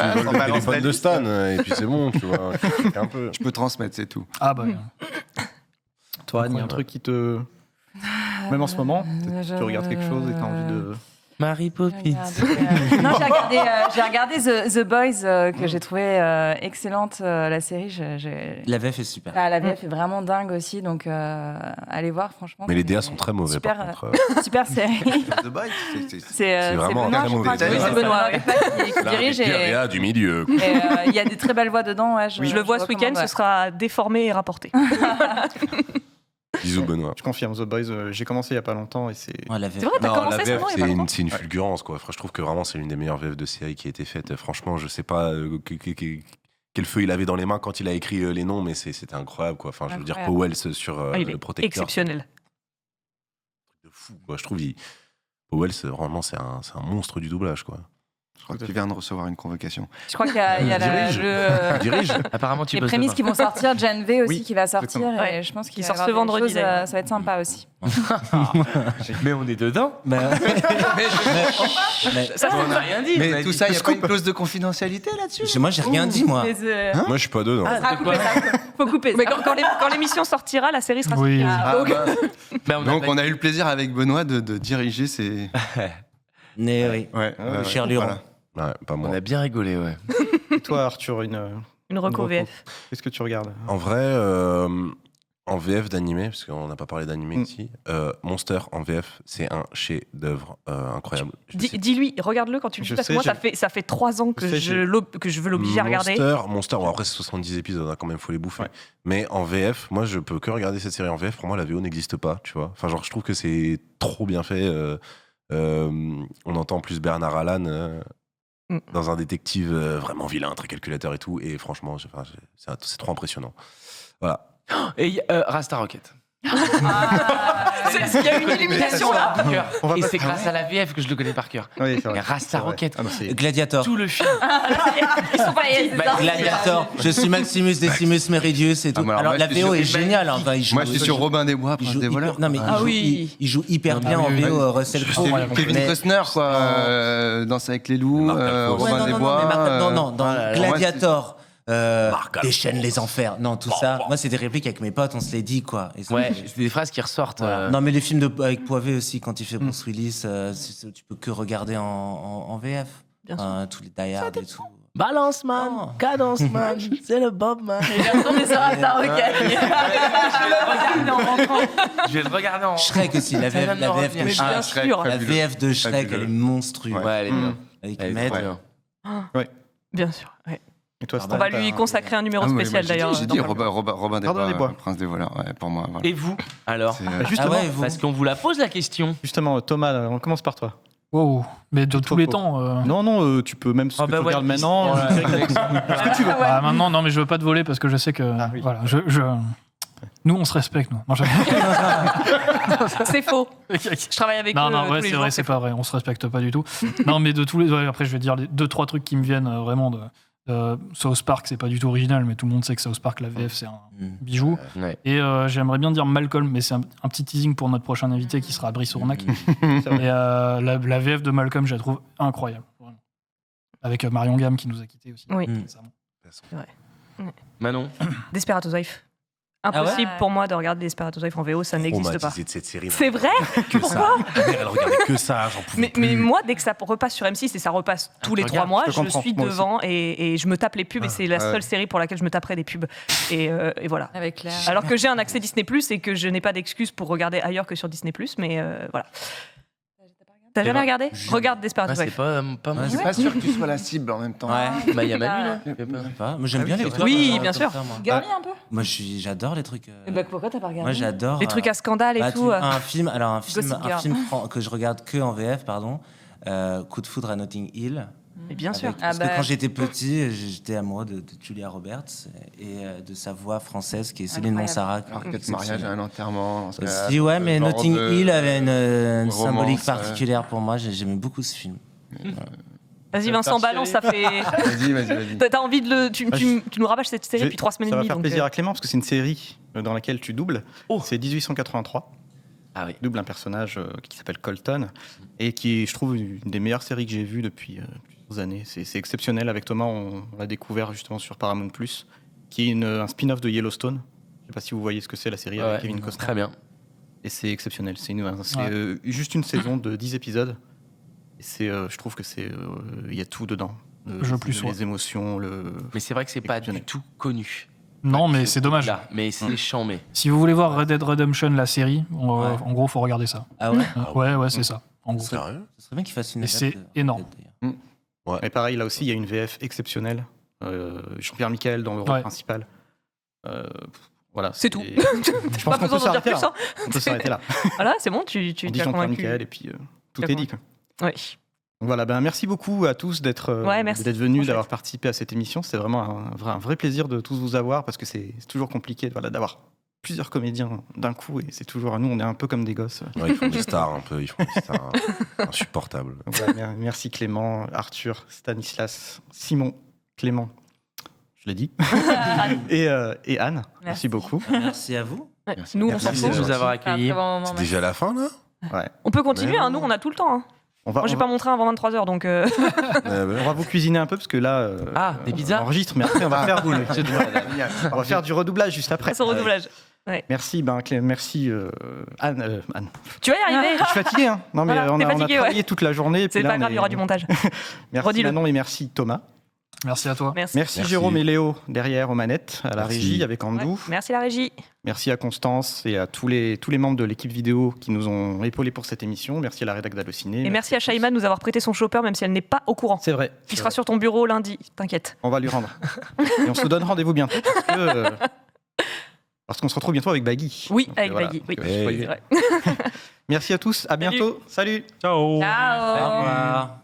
me voles le téléphone de Stan, et puis c'est bon, tu vois. Un peu. Je peux transmettre, c'est tout. Ah, bah. Toi, Anne, il y a un truc qui te... Même en ce moment, peut-être que tu regardes quelque chose et tu as envie de... Mary Poppins. Non, j'ai regardé The Boys que j'ai trouvé excellente, la série. La VF est super. Ah, la VF est vraiment dingue aussi, donc allez voir, franchement. Mais les DA sont très mauvais, super, par contre. super série. The Boys, C'est vraiment Benoît, très je crois, mauvais. oui, c'est Benoît qui dirige. DA du milieu. Et il y a des très belles voix dedans. Ouais, Je le vois ce week-end, ce sera déformé et rapporté. Bisous, Benoît. Je confirme, The Boys, j'ai commencé il n'y a pas longtemps et c'est... Ouais, la VF. C'est vrai, t'as Non, commencé la ce VF, moment il y a pas longtemps c'est une fulgurance, quoi. Enfin, je trouve que vraiment, c'est l'une des meilleures VF de série qui a été faite. Franchement, je sais pas quel feu il avait dans les mains quand il a écrit les noms, mais c'était incroyable, quoi. Enfin, je veux dire, Incroyable. Powell sur Il le est protecteur. exceptionnel. De fou, quoi. Je trouve Powell, vraiment, c'est un monstre du doublage, quoi. Je crois que tu viens de recevoir une convocation. Je crois qu'il y a Il dirige. Apparemment, tu les bosses prémices demain. qui vont sortir, Gen V aussi Oui, qui va sortir, exactement. et Ouais, je pense qu'il qui va sort y avoir ce des vendredi, choses, d'ailleurs. ça va être sympa aussi. Mais on est dedans. Mais Ça, On n'a rien dit. on a Mais tout dit ça, il n'y a pas une clause de confidentialité là-dessus? moi, j'ai rien dit, moi. Mais, Moi, je suis pas dedans. ah, couper ça, faut couper ça. Mais quand l'émission sortira, la série sera Oui. sortie. Ah, bah. Bah, Donc, on a eu le plaisir avec Benoît de diriger ces. Mais oui. Ouais, Cher Luron. voilà. Ouais, pas moi. On a bien rigolé, ouais. Et toi, Arthur, une reco VF. Qu'est-ce que tu regardes? En vrai, en VF d'animé, parce qu'on n'a pas parlé d'animé ici, Monster en VF, c'est un chef-d'œuvre incroyable. Dis-lui, regarde-le quand tu le dis, Je parce que sais, moi, ça fait 3 ans que je veux l'obliger à regarder. Monster, bon, après c'est 70 épisodes, hein, quand même, faut les bouffer. Ouais. Mais en VF, moi je peux que regarder cette série en VF. Pour moi, la VO n'existe pas, tu vois. Enfin, genre, je trouve que c'est trop bien fait. On entend en plus Bernard Allan dans un détective vraiment vilain, très calculateur et tout. Et franchement, c'est trop impressionnant. Voilà. Et Rasta Rocket. Il y a une illumination là. Par cœur. On va Et pas- c'est grâce à la VF que je le connais par cœur. Oui, c'est vrai. Et Rasta Rocket. Ah, non, c'est- Gladiator. Tout le film. Ils sont pas Gladiator. Je suis Maximus Decimus Meridius et tout. Ah, mais alors, alors, moi, la je suis VO sur- est géniale. Enfin, Moi, je suis sur Robin des Bois, il Prince joue des voleurs. hyper- non, mais Ah oui. il joue hyper bien en oui, VO, Russell Crowe. Kevin Mais- Costner, quoi. Danse avec les loups, Marc Alphonse. Ouais, Robin non, des non, Bois. non, mais non, dans moi, Gladiator. Alphonse. Déchaîne les enfers. Non, tout ça. Moi, c'est des répliques avec mes potes, on se les dit, quoi. Et Ouais, c'est des phrases qui ressortent. Voilà. Non, mais les films avec Poivet aussi, quand il fait Bruce Willis, tu peux que regarder en VF. Bien sûr. Tous les Die Hard et tout. Balance man, cadence man, c'est le Bob man. Retournez sur Rasta Rocket. Je vais le regarder en. Shrek aussi, la VF, Ça va me de Mais Shrek. bien Shrek, sûr. La VF de Shrek, elle est monstrueuse. Ouais, elle est bien. Avec Elle est Med. très bien. Bien sûr. Ouais. Et toi, On va lui consacrer un numéro spécial d'ailleurs. J'ai dit Robin des Robin des Bois. Bois, Prince des voleurs, ouais, pour moi. Voilà. Et vous alors C'est, Justement, Ah ouais, vous. Parce qu'on vous la pose la question. justement, Thomas, on commence par toi. Wow, mais de tous les temps. Non, tu peux même ce que tu regardes maintenant. Ce que tu veux. Maintenant, non, mais je veux pas te voler parce que je sais que. Voilà, nous, on se respecte, nous. Non, c'est faux. Je travaille avec eux. Non, tous les c'est jours, vrai, c'est pas vrai. On se respecte pas du tout. Non, mais de tous les. Ouais, après, je vais dire les 2-3 trucs qui me viennent vraiment de. South Park, c'est pas du tout original, mais tout le monde sait que South Park, la VF, c'est un bijou. Ouais. Et j'aimerais bien dire Malcolm, mais c'est un petit teasing pour notre prochain invité qui sera Brice Ournac. Et la VF de Malcolm, je la trouve incroyable. Vraiment. Avec Marion Gamme qui nous a quittés aussi. Oui. C'est vrai. Manon. Desperate Housewives. Impossible pour moi de regarder Desperate Housewives en VO, ça n'existe pas. De cette série, c'est vrai. Pourquoi elle regardait que ça, j'en pouvais plus. Mais moi, dès que ça repasse sur M6 et ça repasse tous les 3 mois, je suis devant et je me tape les pubs et c'est la seule série pour laquelle je me taperai des pubs. Et voilà. Avec Claire. Alors que j'ai un accès Disney+, et que je n'ai pas d'excuse pour regarder ailleurs que sur Disney+, mais voilà. T'as jamais regardé ? Regarde Desperate Housewives. C'est pas moi. Je suis pas sûr que tu sois la cible en même temps. Ouais. Bah, il y a Manu, Moi, j'aime bien les trucs. Oui, bien sûr. Garni un peu. Moi, j'adore les trucs. Pourquoi t'as pas regardé ? Moi, j'adore. Les trucs à scandale et tout. Un film Gossip Girl. que je regarde que en VF, pardon. Coup de foudre à Notting Hill. Mais bien sûr. Parce que quand j'étais petit, j'étais amoureux de Julia Roberts et de sa voix française qui est Céline Monsarrat. Enquête mariage à un enterrement. Si, ouais, mais Notting Hill avait une symbolique particulière pour moi. J'aimais beaucoup ce film. Vas-y Vincent, balance, ça fait. Vas-y. T'as envie de tu nous rabâches cette série depuis 3 semaines et demie. Ça va faire plaisir à Clément parce que c'est une série dans laquelle tu doubles. C'est 1883. Ah oui. Double un personnage qui s'appelle Colton et qui est, je trouve, une des meilleures séries que j'ai vues depuis plusieurs années. C'est exceptionnel. Avec Thomas, on l'a découvert justement sur Paramount+, qui est un spin-off de Yellowstone. Je ne sais pas si vous voyez ce que c'est la série avec Kevin Costner. Très bien. Et c'est exceptionnel. C'est juste une saison de 10 épisodes. Et je trouve que il y a tout dedans. Les émotions, Mais c'est vrai que c'est pas du tout connu. Non, mais c'est dommage. Mais c'est chambé. Si vous voulez voir Red Dead Redemption, la série, en gros, faut regarder ça. Ah ouais Ouais, c'est ça. En gros. Ce serait bien qu'il fasse une Et c'est énorme. Mais pareil, là aussi, il y a une VF exceptionnelle. Jean-Pierre Michael dans le rôle principal. Voilà, c'est tout. Je pense qu'on peut s'arrêter là. On peut s'arrêter là. Voilà, c'est bon, tu t'as convaincu. Jean-Pierre Michael et puis tout est dit. Oui. Donc voilà, merci beaucoup à tous d'être venus, d'avoir participé à cette émission. C'est vraiment un vrai plaisir de tous vous avoir parce que c'est toujours compliqué d'avoir plusieurs comédiens d'un coup et c'est toujours, nous on est un peu comme des gosses. Ouais, ils font des stars un peu, ils font des stars insupportables. Merci Clément, Arthur, Stanislas, Simon, Clément, je l'ai dit, et Anne, merci beaucoup. Merci à vous. Merci. Nous, merci de nous avoir accueillis. C'est déjà la fin là ? Ouais. On peut continuer, nous on a tout le temps. Moi, j'ai pas montré avant 23h, donc. On va vous cuisiner un peu parce que là. Des pizzas. On enregistre, mais après on va on va faire du redoublage juste après. Ce redoublage. Ouais. Merci, merci Anne. Tu vas y arriver. Je suis fatigué, hein. Non, mais voilà, on a travaillé toute la journée. C'est pas grave, il y aura du montage. Merci Manon et merci Thomas. Merci à toi. Merci Jérôme et Léo derrière aux manettes, à la régie avec Andou. Ouais, merci la régie. Merci à Constance et à tous les membres de l'équipe vidéo qui nous ont épaulés pour cette émission. Merci à la rédac d'Allociné. Et merci à Shaima de nous avoir prêté son chopper même si elle n'est pas au courant. C'est vrai. Qui sera sur ton bureau lundi, t'inquiète. On va lui rendre. Et on se donne rendez-vous bientôt parce qu'on se retrouve bientôt avec Baggy. Oui, avec Baggy. Oui. Merci à tous, à bientôt. Salut. Ciao. Ciao. Au revoir.